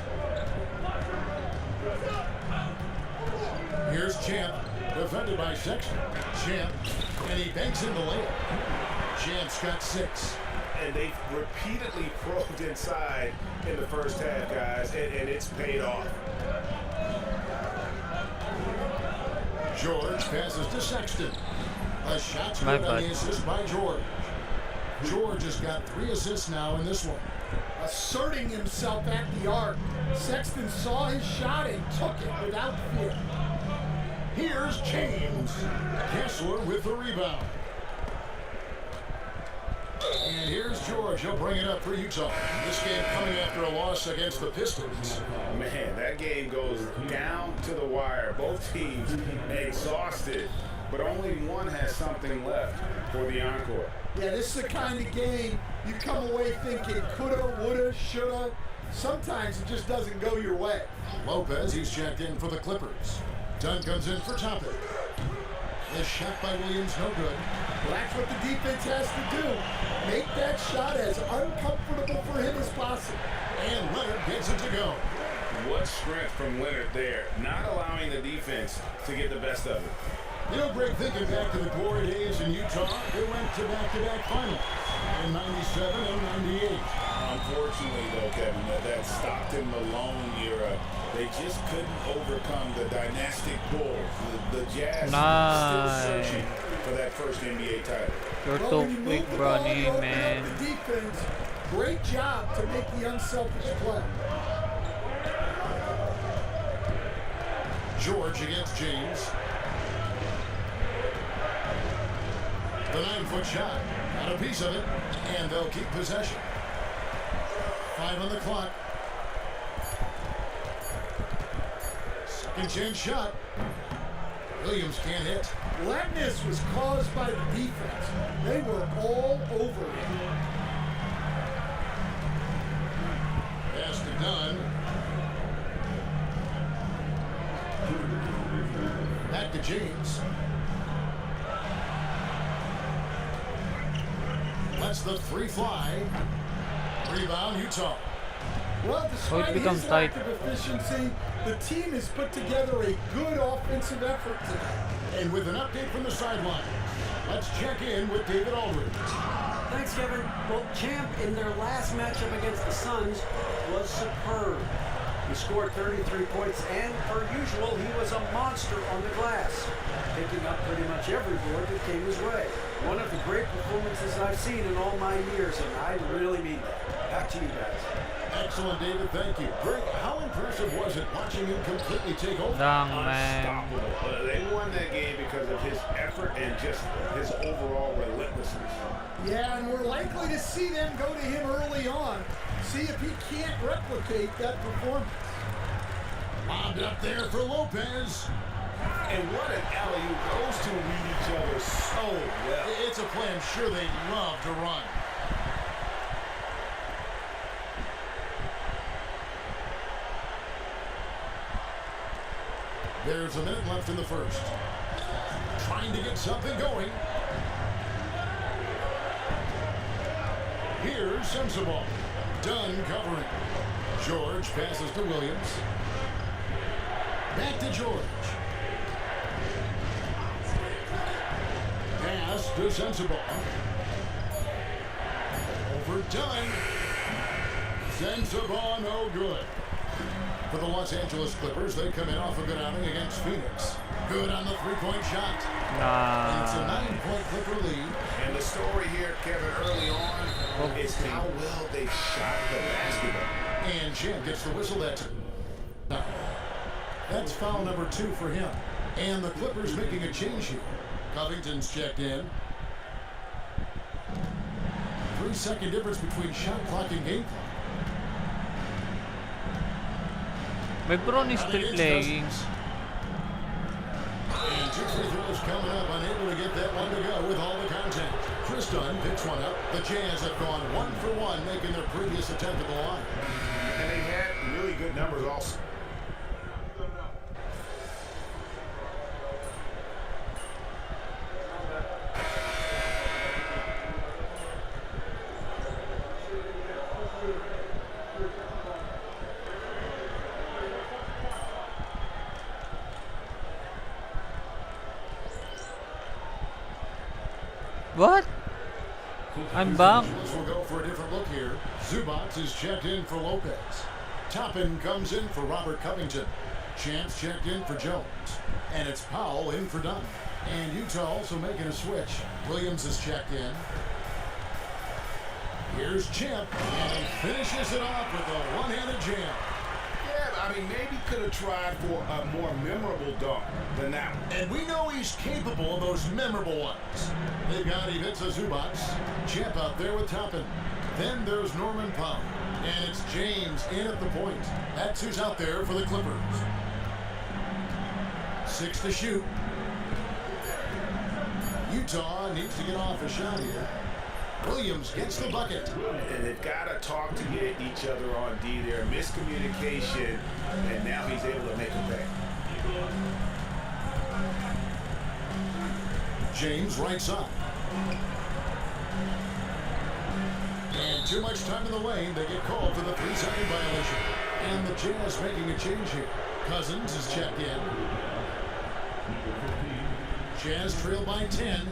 J: Here's Champ, defended by Sexton. Champ, and he banks in the layup. Champ's got 6.
A: And they've repeatedly probed inside in the first half, guys, and it's paid off.
J: George passes to Sexton. A shot's good on the assist by George. George has got 3 assists now in this one.
K: Asserting himself at the arc, Sexton saw his shot and took it without fear.
J: Here's James. Kessler with the rebound. And here's George. He'll bring it up for Utah. This game coming after a loss against the Pistons.
M: Man, that game goes down to the wire. Both teams exhausted, but only one has something left for the encore.
K: Yeah, this is the kind of game you come away thinking coulda, woulda, shoulda. Sometimes it just doesn't go your way.
J: Lopez, he's checked in for the Clippers. Dunn comes in for Toppin. The shot by Williams, no good.
K: Well, that's what the defense has to do. Make that shot as uncomfortable for him as possible.
J: And Leonard gets it to go.
M: What strength from Leonard there, not allowing the defense to get the best of it.
J: You know, Greg, thinking back to the glory days in Utah, they went to back-to-back finals in 97 and 98.
M: Unfortunately, though, Kevin, that Stockton Malone era, they just couldn't overcome the dynastic Bulls. The Jazz still searching for that first NBA title.
C: You're so quick, Bronny, man.
K: The defense, great job to make the unselfish play.
J: George against James. The 9-foot shot. Got a piece of it. And they'll keep possession. 5 on the clock. Second chance shot. Williams can't hit.
K: That miss was caused by the defense. They were all over him.
J: Pass to Dunn. Back to James. Lets the 3 fly. Rebound, Utah.
K: Well, despite his lack of efficiency, the team has put together a good offensive effort today.
J: And with an update from the sideline, let's check in with David Aldridge.
L: Thanks, Kevin. Well, Champ in their last matchup against the Suns was superb. He scored 33 points, and per usual, he was a monster on the glass, picking up pretty much every board that came his way. One of the great performances I've seen in all my years, and I really mean that. Back to you guys.
J: Excellent, David. Thank you. Greg, how impressive was it watching him completely take over?
M: Unstoppable. They won that game because of his effort and just his overall relentlessness.
K: Yeah, and we're likely to see them go to him early on. See if he can't replicate that performance.
J: Lobbed up there for Lopez.
A: And what an alley-oop. Those two read each other so well.
J: It's a play I'm sure they love to run. There's a minute left in the first. Trying to get something going. Here's Sensabaugh. Dunn covering. George passes to Williams. Back to George. Pass to Sensabaugh. Over Dunn. Sensabaugh no good. For the Los Angeles Clippers, they come in off a good outing against Phoenix. Good on the three-point shot.
C: Nah.
J: It's a 9-point Clipper lead.
M: And the story here, Kevin, early on is how well they shot the basketball.
J: And Champ gets the whistle that time. That's foul number 2 for him. And the Clippers making a change here. Covington's checked in. 3-second difference between shot clock and game clock.
C: My Bron is still playing.
J: And 2 free throws coming up, unable to get that one to go with all the contact. Chris Dunn picks one up. The Jazz have gone 1 for 1, making their previous attempt at the line.
M: And they had really good numbers also.
C: What? I'm back.
J: We'll go for a different look here. Zubac is checked in for Lopez. Toppin comes in for Robert Covington. Champs checked in for Jones. And it's Powell in for Dunn. And Utah also making a switch. Williams is checked in. Here's Champ. And he finishes it off with a one-handed jam.
M: Yeah, I mean, maybe could have tried for a more memorable dunk than that one.
J: And we know he's capable of those memorable ones. They've got Ivica Zubac. Champ out there with Toppin. Then there's Norman Powell. And it's James in at the point. That's who's out there for the Clippers. 6 to shoot. Utah needs to get off a shot here. Williams gets the bucket.
M: And they've got to talk to get each other on D there. Miscommunication, and now he's able to make a pay.
J: James right side. And too much time in the lane. They get called for the 3-second violation. And the Jazz making a change here. Cousins is checked in. Jazz trail by 10.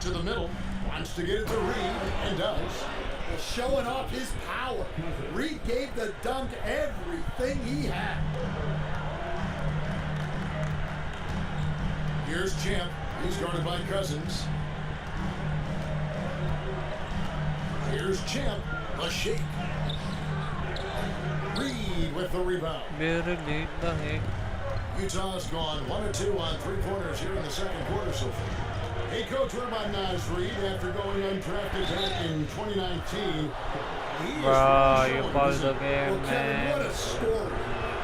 J: To the middle, wants to get it to Reed, and does.
K: Well, showing off his power. Reed gave the dunk everything he had.
J: Here's Champ. He's guarded by Cousins. Here's Champ. A shake. Reed with the rebound. Utah's gone 1 of 2 on 3 pointers here in the second quarter so far. Hey, Coach, what about Naz Reid after going undrafted back in 2019?
C: Bro, you paused the game,
K: Well, Kevin,
C: man.
K: what a story.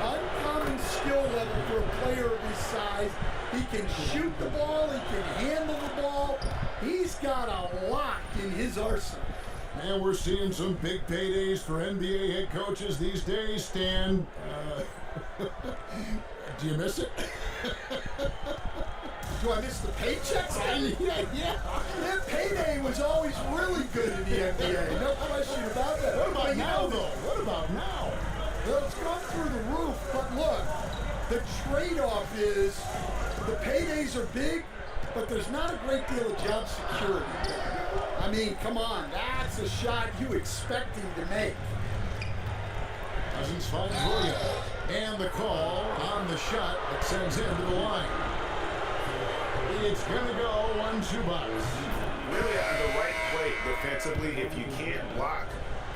K: Uncommon skill level for a player of his size. He can shoot the ball. He can handle the ball. He's got a lot in his arsenal.
J: Man, we're seeing some big paydays for NBA head coaches these days, Stan. Do you miss it?
K: Do I miss the paychecks? Yeah. That payday was always really good in the NBA. No question about that.
J: What about now, though? What about now?
K: Well, it's gone through the roof. But look, the trade-off is the paydays are big, but there's not a great deal of job security there. I mean, come on. That's a shot you expect him to make.
J: Cousins finds Williams. And the call on the shot that sends him to the line. It's going to go 1-2 box.
M: Really on the right play defensively. If you can't block,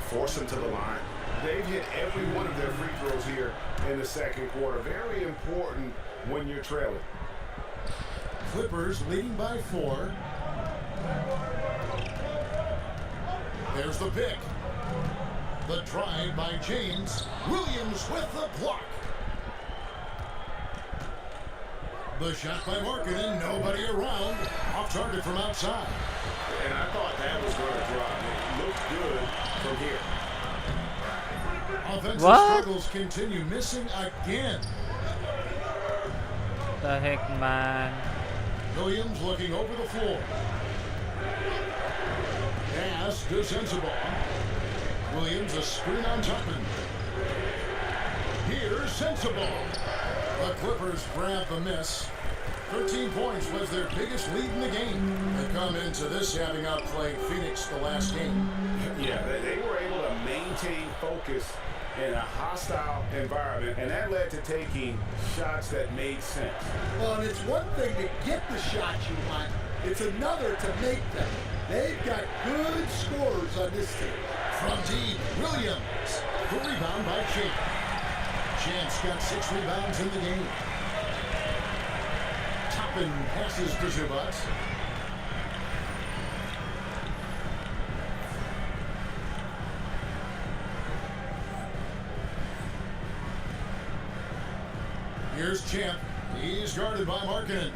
M: force them to the line. They've hit every one of their free throws here in the second quarter. Very important when you're trailing.
J: Clippers leading by 4. There's the pick. The drive by James. Williams with the block. The shot by Markkanen, nobody around. Off target from outside.
M: And I thought that was going to drop. It looked good from here.
J: Offensive
C: What?
J: struggles continue, missing again.
C: The heck, man.
J: Williams looking over the floor. Pass to Sensabaugh. Williams a screen on Toppin. Here's Sensabaugh. The Clippers grab the miss. 13 points was their biggest lead in the game. They come into this having outplayed Phoenix the last game.
M: Yeah, they were able to maintain focus
A: in a hostile environment, and that led to taking shots that made sense.
K: Well, and it's one thing to get the shots you want. It's another to make them. They've got good scorers on this team.
J: From deep, Williams. The rebound by Champ. Champ's got 6 rebounds in the game. Toppin passes to Zubac. Here's Champ. He's guarded by Markkanen.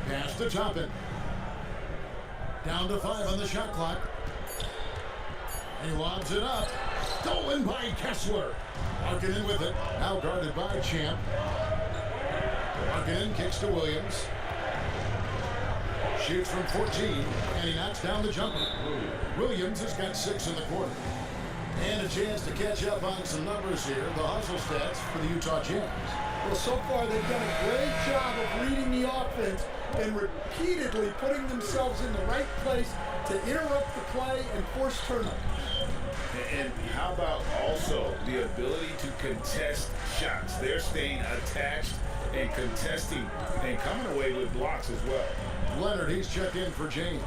J: Pass to Toppin. Down to 5 on the shot clock. He lobs it up. Stolen by Kessler. Markkanen with it. Now guarded by Champ. Markkanen kicks to Williams. Shoots from 14, and he knocks down the jumper. Williams has got 6 in the quarter. And a chance to catch up on some numbers here. The hustle stats for the Utah Jazz.
K: Well, so far they've done a great job of reading the offense and repeatedly putting themselves in the right place to interrupt the play and force turnovers.
M: And how about also the ability to contest shots? They're staying attached and contesting and coming away with blocks as well.
J: Leonard, he's checked in for James.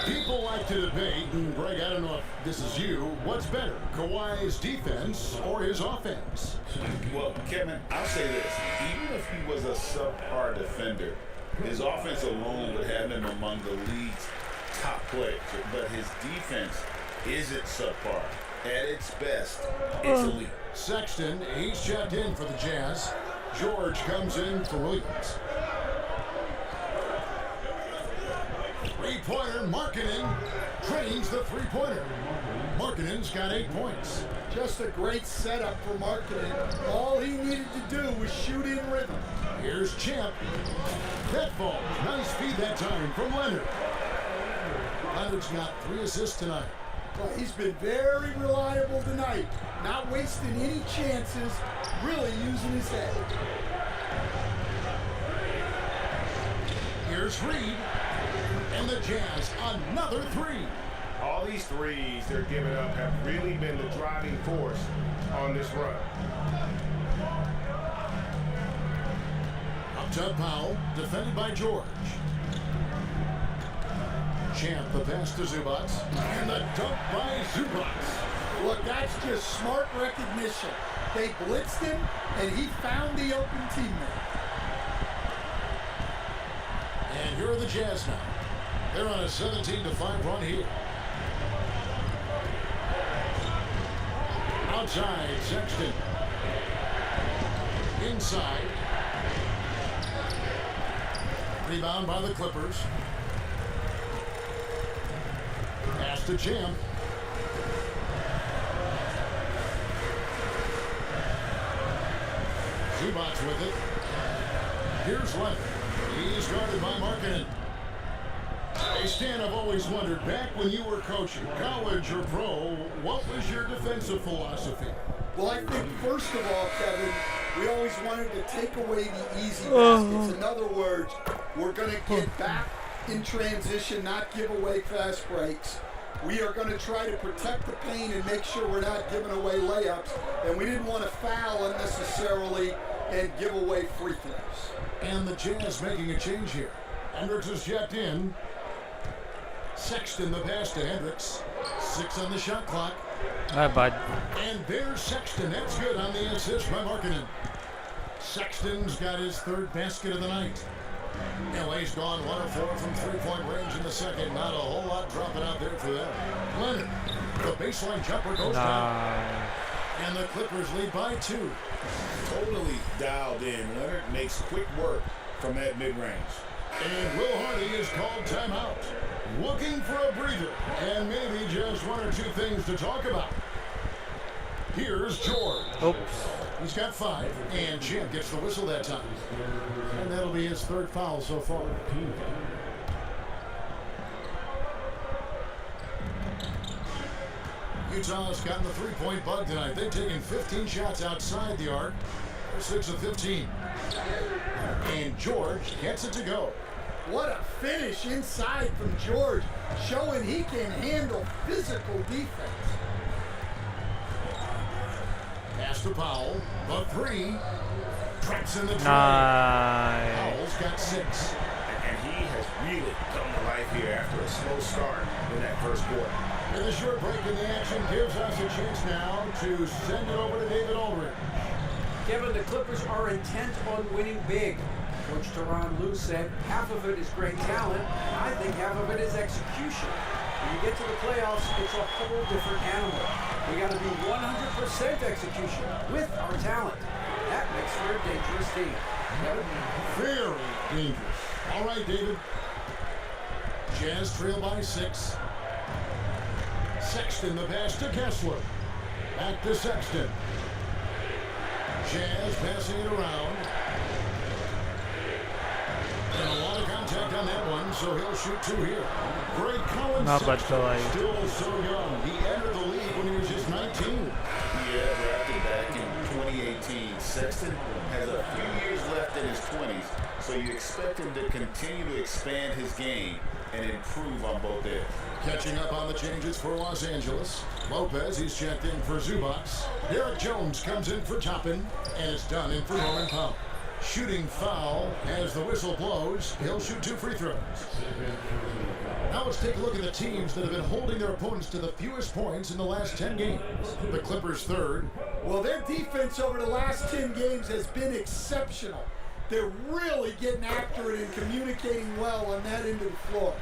J: People like to debate, and Greg, I don't know if this is you, what's better, Kawhi's defense or his offense?
M: Well, Kevin, I'll say this. Even if he was a subpar defender, his offense alone would have him among the league's top players. But his defense isn't subpar. At its best, it's elite.
J: Sexton, he's checked in for the Jazz. George comes in for Williams. Three-pointer, Markkanen trains the three-pointer. Markkanen's got 8 points.
K: Just a great setup for Markkanen. All he needed to do was shoot in rhythm.
J: Here's Champ. That falls. Nice feed that time from Leonard. Leonard's got 3 assists tonight.
K: Well, he's been very reliable tonight. Not wasting any chances, really using his head.
J: Here's Reed. And the Jazz, another 3.
A: All these threes they're giving up have really been the driving force on this run.
J: Up top Powell, defended by George. Champ, the pass to Zubac. And the dunk by Zubac.
K: Look, that's just smart recognition. They blitzed him, and he found the open teammate.
J: And here are the Jazz now. They're on a 17-5 run here. Outside, Sexton. Inside. Rebound by the Clippers. Pass to Champ. Zubac with it. Here's Leonard. He's guarded by Markkanen. Hey, Stan, I've always wondered, back when you were coaching, college or pro, what was your defensive philosophy?
K: Well, I think, first of all, Kevin, we always wanted to take away the easy baskets. In other words, we're going to get back in transition, not give away fast breaks. We are going to try to protect the paint and make sure we're not giving away layups. And we didn't want to foul unnecessarily and give away free throws.
J: And the Jazz making a change here. Hendricks is checked in. Sexton the pass to Hendricks. 6 on the shot clock.
C: All right, bud.
J: And there's Sexton. That's good on the assist by Markkanen. Sexton's got his 3rd basket of the night. LA's gone 1 of 4 from 3-point range in the second. Not a whole lot dropping out there for them. Leonard, the baseline jumper goes down. And the Clippers lead by 2.
M: Totally dialed in. Leonard makes quick work from that mid-range.
J: And Will Hardy is called timeout. Looking for a breather. And maybe just 1 or 2 things to talk about. Here's George.
C: Oops.
J: He's got 5. And Champ gets the whistle that time. And that'll be his 3rd foul so far. Utah's gotten the 3-point bug tonight. They've taken 15 shots outside the arc. They're 6 of 15. And George gets it to go.
K: What a finish inside from George, showing he can handle physical defense.
J: Pass to Powell, the three. Traps in the tray.
C: Nice.
J: Powell's got 6.
M: And he has really come to life here after a slow start in that first quarter.
J: And the short break in the action gives us a chance now to send it over to David Aldridge.
L: Kevin, the Clippers are intent on winning big. Coach Tyronn Lue said half of it is great talent. I think half of it is execution. When you get to the playoffs, it's a whole different animal. We got to be 100% execution with our talent. That makes for a dangerous team. Kevin?
J: Very dangerous. All right, David. Jazz trail by 6. Sexton the pass to Kessler. Back to Sexton. Jazz passing it around. And a lot of contact on that one, so he'll shoot 2 here. Greg Collins still so young. He entered the league when he was just 19.
M: Yeah, drafted back in 2018. Sexton has a few years left in his 20s, so you expect him to continue to expand his game and improve on both ends.
J: Catching up on the changes for Los Angeles. Lopez, he's checked in for Zubac. Derek Jones comes in for Toppin, and it's done in for Norman Powell. Shooting foul as the whistle blows. He'll shoot 2 free throws. Now let's take a look at the teams that have been holding their opponents to the fewest points in the last 10 games. The Clippers third.
K: Well, their defense over the last 10 games has been exceptional. They're really getting after it and communicating well on that end of the floor.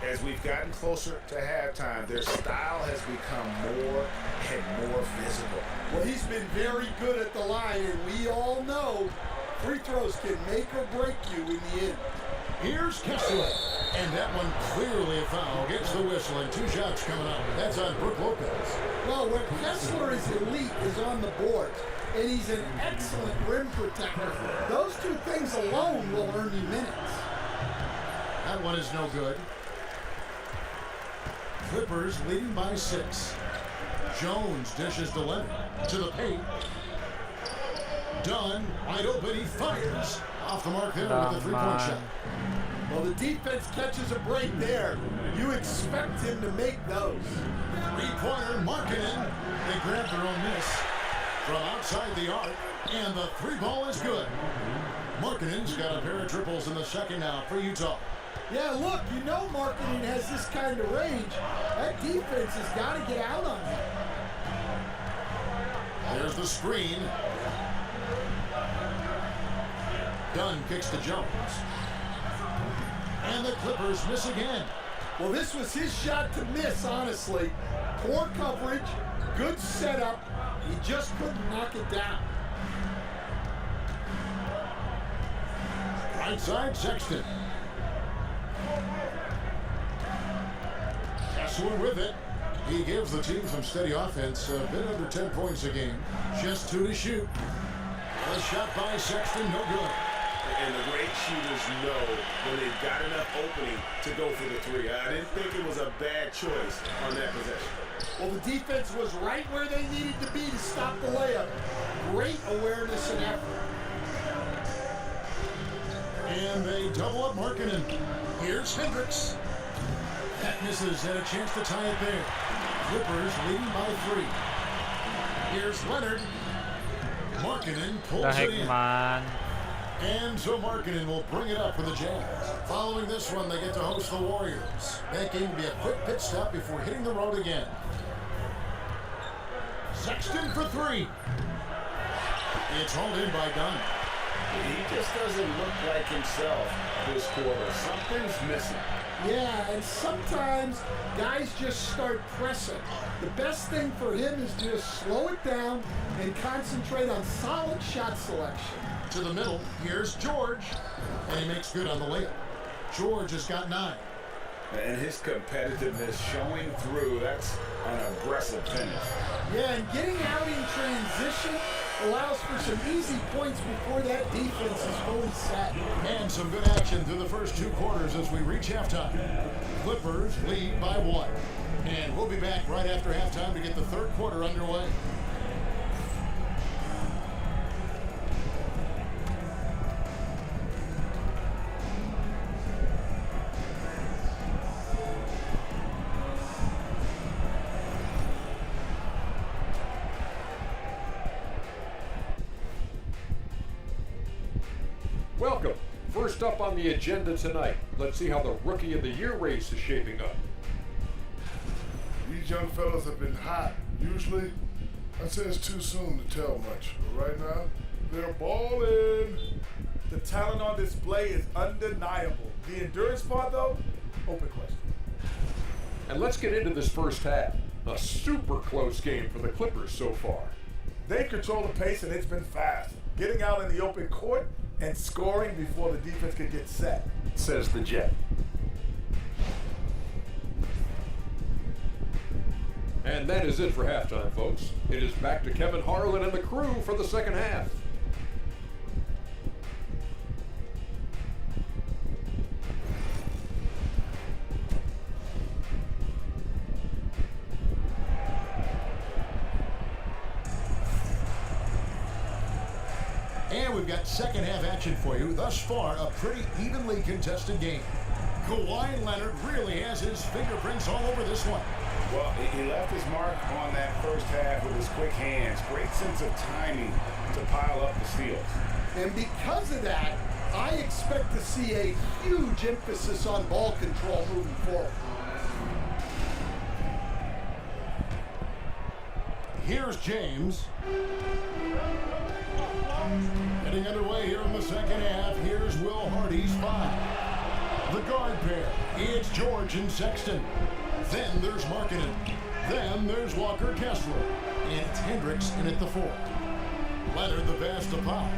M: As we've gotten closer to halftime, their style has become more and more physical.
K: Well, he's been very good at the line, and we all know free throws can make or break you in the end.
J: Here's Kessler. And that one clearly a foul. Gets the whistle and 2 shots coming out. That's on Brook Lopez.
K: Well, where Kessler is elite is on the boards. And he's an excellent rim protector. Those 2 things alone will earn you minutes.
J: That one is no good. Clippers leading by 6. Jones dishes to Leonard. To the paint. Dunn, wide open, he fires. Off the mark there with the 3-point shot.
K: Well, the defense catches a break there. You expect him to make those.
J: 3-pointer, Markkanen. They grab their own miss from outside the arc, and the 3 ball is good. Markkanen's got a pair of triples in the second now for Utah.
K: Yeah, look, you know Markkanen has this kind of range. That defense has got to get out on him.
J: There's the screen. Dunn kicks to Jones. And the Clippers miss again.
K: Well, this was his shot to miss, honestly. Poor coverage, good setup. He just couldn't knock it down.
J: Right side, Sexton. Kessler with it. He gives the team some steady offense, a bit under 10 points a game. Just 2 to shoot. A shot by Sexton, no good.
A: And the great shooters know when they've got enough opening to go for the 3. I didn't think it was a bad choice on that possession.
K: Well, the defense was right where they needed to be to stop the layup. Great awareness and effort.
J: And they double up Markkanen. Here's Hendricks. That misses, and a chance to tie it there. Clippers leading by 3. Here's Leonard. Markkanen pulls it in.
C: Man.
J: And so Markkanen will bring it up for the Jazz. Following this one, they get to host the Warriors. That game will be a quick pit stop before hitting the road again. Sexton for 3. It's hauled in by Dunn.
M: He just doesn't look like himself this quarter. Something's missing.
K: Yeah, and sometimes guys just start pressing. The best thing for him is to just slow it down and concentrate on solid shot selection.
J: To the middle, here's George, and he makes good on the layup. George has got 9.
M: And his competitiveness showing through. That's an aggressive finish.
K: Yeah, and getting out in transition allows for some easy points before that defense is fully set.
J: And some good action through the first 2 quarters as we reach halftime. Clippers lead by 1. And we'll be back right after halftime to get the 3rd quarter underway.
G: Welcome. First up on the agenda tonight, let's see how the Rookie of the Year race is shaping up.
H: These young fellas have been hot. Usually, I'd say it's too soon to tell much. But right now, they're balling.
K: The talent on display is undeniable. The endurance part, though, open question.
G: And let's get into this first half. A super close game for the Clippers so far.
K: They control the pace, and it's been fast. Getting out in the open court and scoring before the defense could get set,
G: says the Jet. And that is it for halftime, folks. It is back to Kevin Harlan and the crew for the second half.
J: And we've got second half action for you. Thus far, a pretty evenly contested game. Kawhi Leonard really has his fingerprints all over this one.
M: Well, he left his mark on that first half with his quick hands. Great sense of timing to pile up the steals.
K: And because of that, I expect to see a huge emphasis on ball control moving forward.
J: Here's James. Getting underway here in the second half. Here's Will Hardy's five. The guard pair. It's George and Sexton. Then there's Markkanen. Then there's Walker Kessler. And it's Hendricks in at the fourth. Leonard the pass to Powell.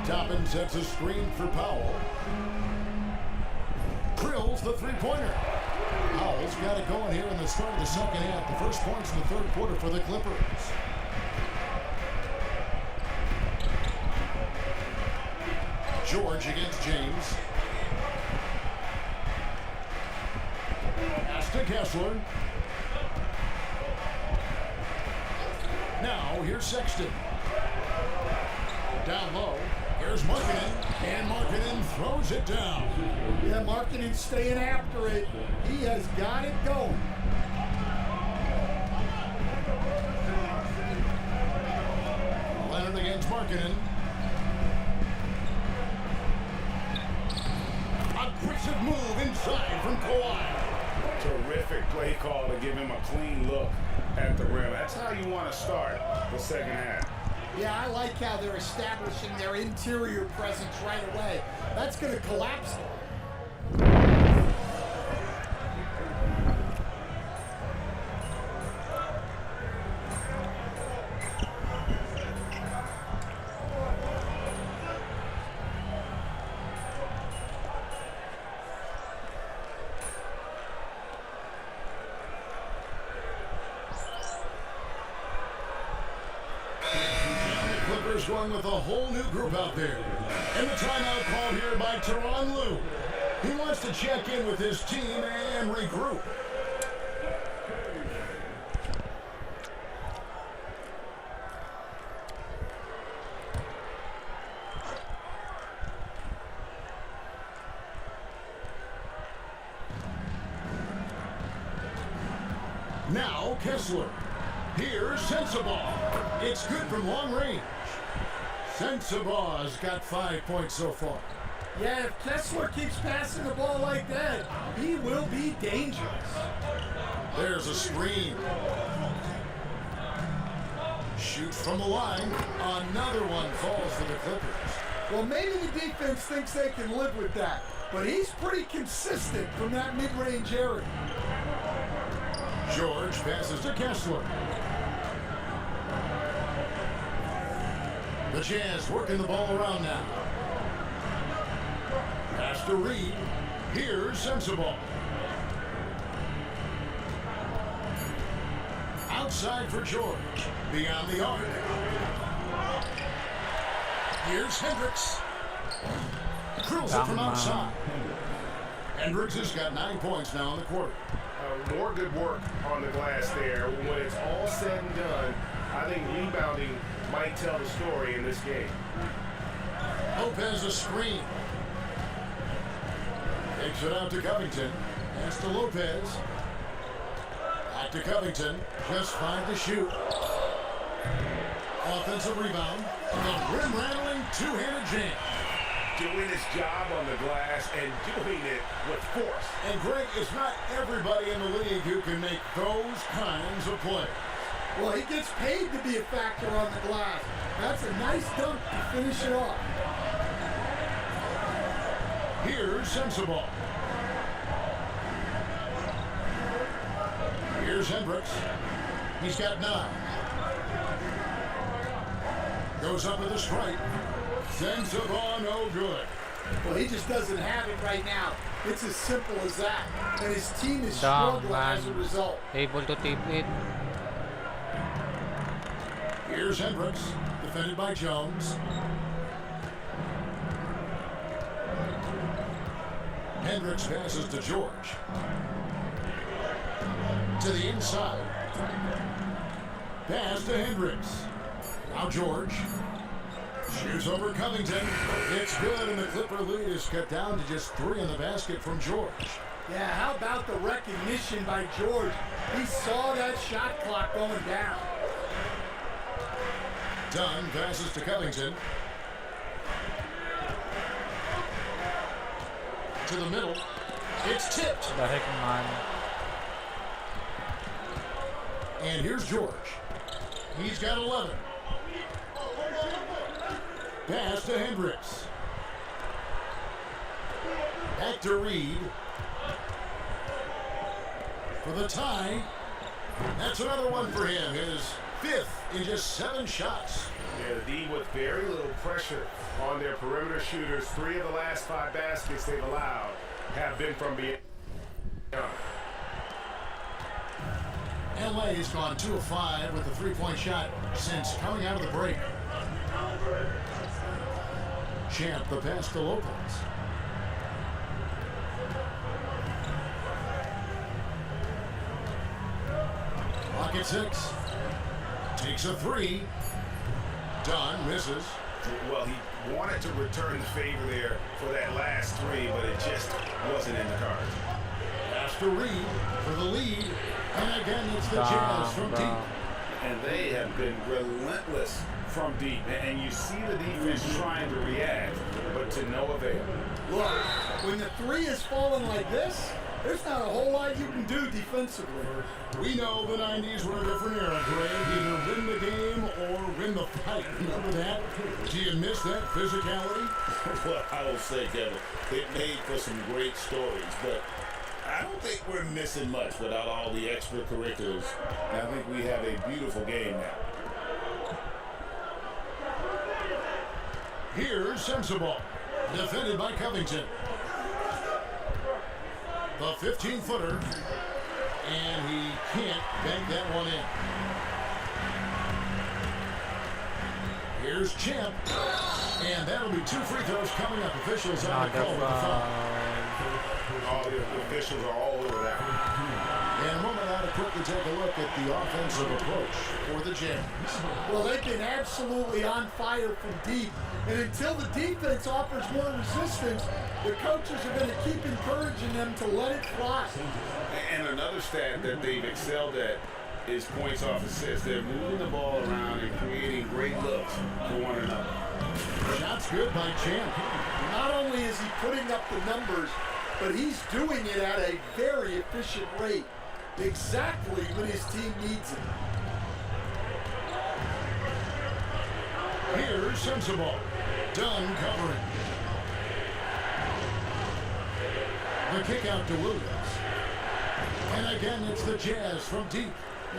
J: Toppin sets a screen for Powell. Drills the three-pointer. Powell's got it going here in the start of the second half. The first points in the third quarter for the Clippers. George against James. Pass to Kessler. Now here's Sexton. Down low. Here's Markkanen. And Markkanen throws it down.
K: Yeah, Markkanen's staying after it. He has got it going.
J: Leonard against Markkanen. Aggressive move inside from Kawhi.
M: Terrific play call to give him a clean look at the rim. That's how you want to start the second half.
K: Yeah, I like how they're establishing their interior presence right away. That's going to collapse them.
J: Going with a whole new group out there. And the timeout called here by Tyronn Lue. He wants to check in with his team and regroup. Now Kessler. Here's Sensabaugh. It's good from long range. Sensabaugh's got 5 points so far.
K: Yeah, if Kessler keeps passing the ball like that, he will be dangerous.
J: There's a screen. Shoots from the line. Another one falls for the Clippers.
K: Well, maybe the defense thinks they can live with that, but he's pretty consistent from that mid-range area.
J: George passes to Kessler. The Jazz working the ball around now. Pass to Reed. Here's Sensabaugh. Outside for George. Beyond the arc. Here's Hendricks. Drills it from outside. Hendricks has got 9 points now in the quarter.
A: More good work on the glass there. When it's all said and done, I think rebounding might tell the story in this game.
J: Lopez a screen. Takes it out to Covington. Pass to Lopez. Back to Covington. Just 5 to shoot. Offensive rebound. The rim-rattling two-handed jam.
M: Doing his job on the glass and doing it with force.
J: And Greg, it's not everybody in the league who can make those kinds of plays.
K: Well, he gets paid to be a factor on the glass. That's a nice dunk to finish it off.
J: Here's Sensible. Here's Hendricks. He's got 9. Goes up with a strike. Sensible, no good.
K: Well, he just doesn't have it right now. It's as simple as that. And his team is
C: Damn,
K: struggling
C: man.
K: as a result.
C: Able to tip it.
J: Here's Hendricks, defended by Jones. Hendricks passes to George. To the inside. Pass to Hendricks. Now George. Shoots over Covington. It's good, and the Clipper lead is cut down to just 3 in the basket from George.
K: Yeah, how about the recognition by George? He saw that shot clock going down.
J: Dunn passes to Covington. To the middle. It's tipped.
C: The heck, man.
J: And here's George. He's got 11. Pass to Hendricks. Back to Reed. For the tie. That's another one for him. His 5th in just 7 shots.
A: Yeah, the D with very little pressure on their perimeter shooters. 3 of the last 5 baskets they've allowed have been from beyond.
J: LA's gone 2 of 5 with a 3-point shot since coming out of the break. Champ the pass to Lopez. Clock at 6. Takes a 3. Dunn misses.
M: Well, he wanted to return the favor there for that last 3, but it just wasn't in the cards.
J: Pass to Reed for the lead. And again, it's the Jazz from deep.
M: And they have been relentless from deep. And you see the defense trying to react, but to no avail.
K: Look, when the 3 is falling like this, there's not a whole lot you can do defensively.
J: We know the 90s were a different era, Greg. Either win the game or win the fight. Remember that? Do you miss that physicality?
M: Well, I will say, Kevin, it made for some great stories, but I don't think we're missing much without all the extracurriculars. And I think we have a beautiful game now.
J: Here's Sensible, defended by Covington. The 15-footer, and he can't bank that one in. Here's Champ, and that'll be 2 free throws coming up. Officials on the call with the foul.
M: All the officials are all over that one.
J: And a moment now to quickly take a look at the offensive approach for the Jazz.
K: Well, they've been absolutely on fire from deep. And until the defense offers more resistance, the coaches are going to keep encouraging them to let it fly.
M: And another stat that they've excelled at is points off assists. They're moving the ball around and creating great looks for one another.
J: Shots good by Champ.
K: Not only is he putting up the numbers, but he's doing it at a very efficient rate, exactly when his team needs it.
J: Here's Sensible. Dunn covering. The kick out to Williams. And again, it's the Jazz from deep.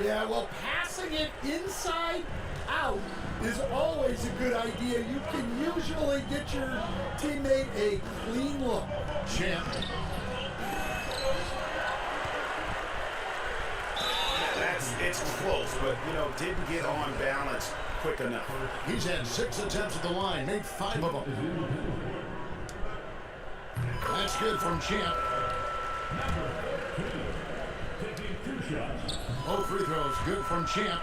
K: Yeah, well, passing it inside out is always a good idea. You can usually get your teammate a clean look.
J: Champ.
M: It's close, but, didn't get on balance quick enough.
J: He's had 6 attempts at the line, made 5 of them. That's good from Champ. Both free throws good from Champ.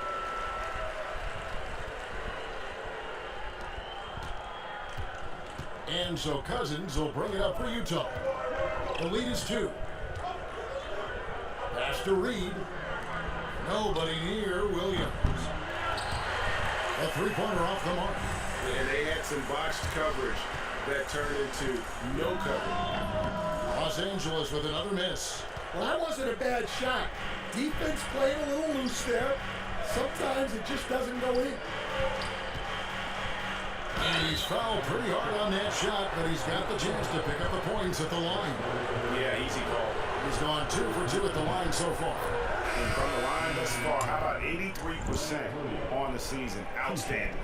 J: And so Cousins will bring it up for Utah. The lead is 2. Pass to Reed. Nobody near Williams. A three-pointer off the mark.
M: And they had some botched coverage that turned into no coverage.
J: Los Angeles with another miss.
K: Well, that wasn't a bad shot. Defense played a little loose there. Sometimes it just doesn't go in.
J: And he's fouled pretty hard on that shot, but he's got the chance to pick up the points at the line.
M: Yeah, easy call.
J: He's gone 2 for 2 at the line so far.
B: And from the line thus far, how about 83% on the season? Outstanding.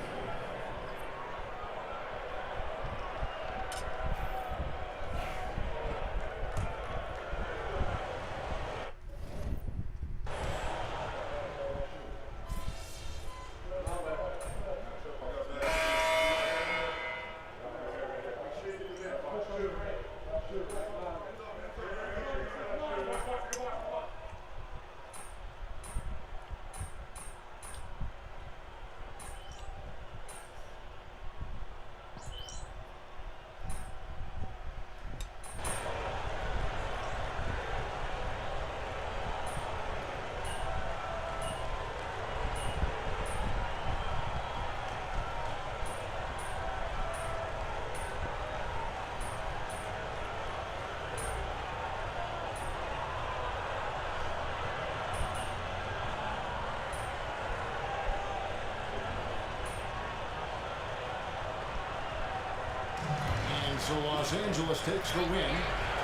J: So Los Angeles takes the win.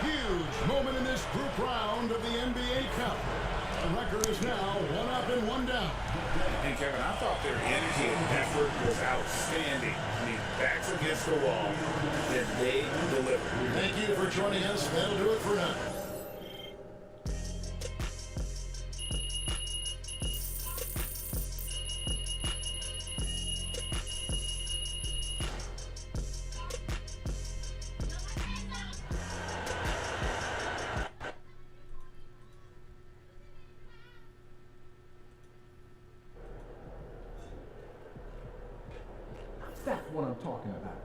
J: Huge moment in this group round of the NBA Cup. The record is now 1 up and 1 down.
M: And Kevin, I thought their energy and effort was outstanding. I mean, backs against the wall, that they delivered.
J: Thank you for joining us. That'll do it for now.
I: That's what I'm talking about.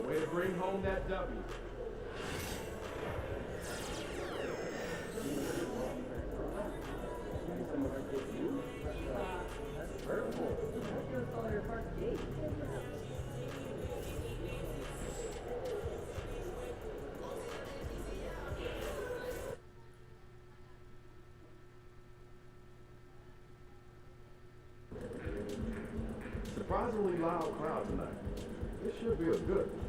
I: Way to bring home that W. Surprisingly loud crowd tonight. This should be a good one.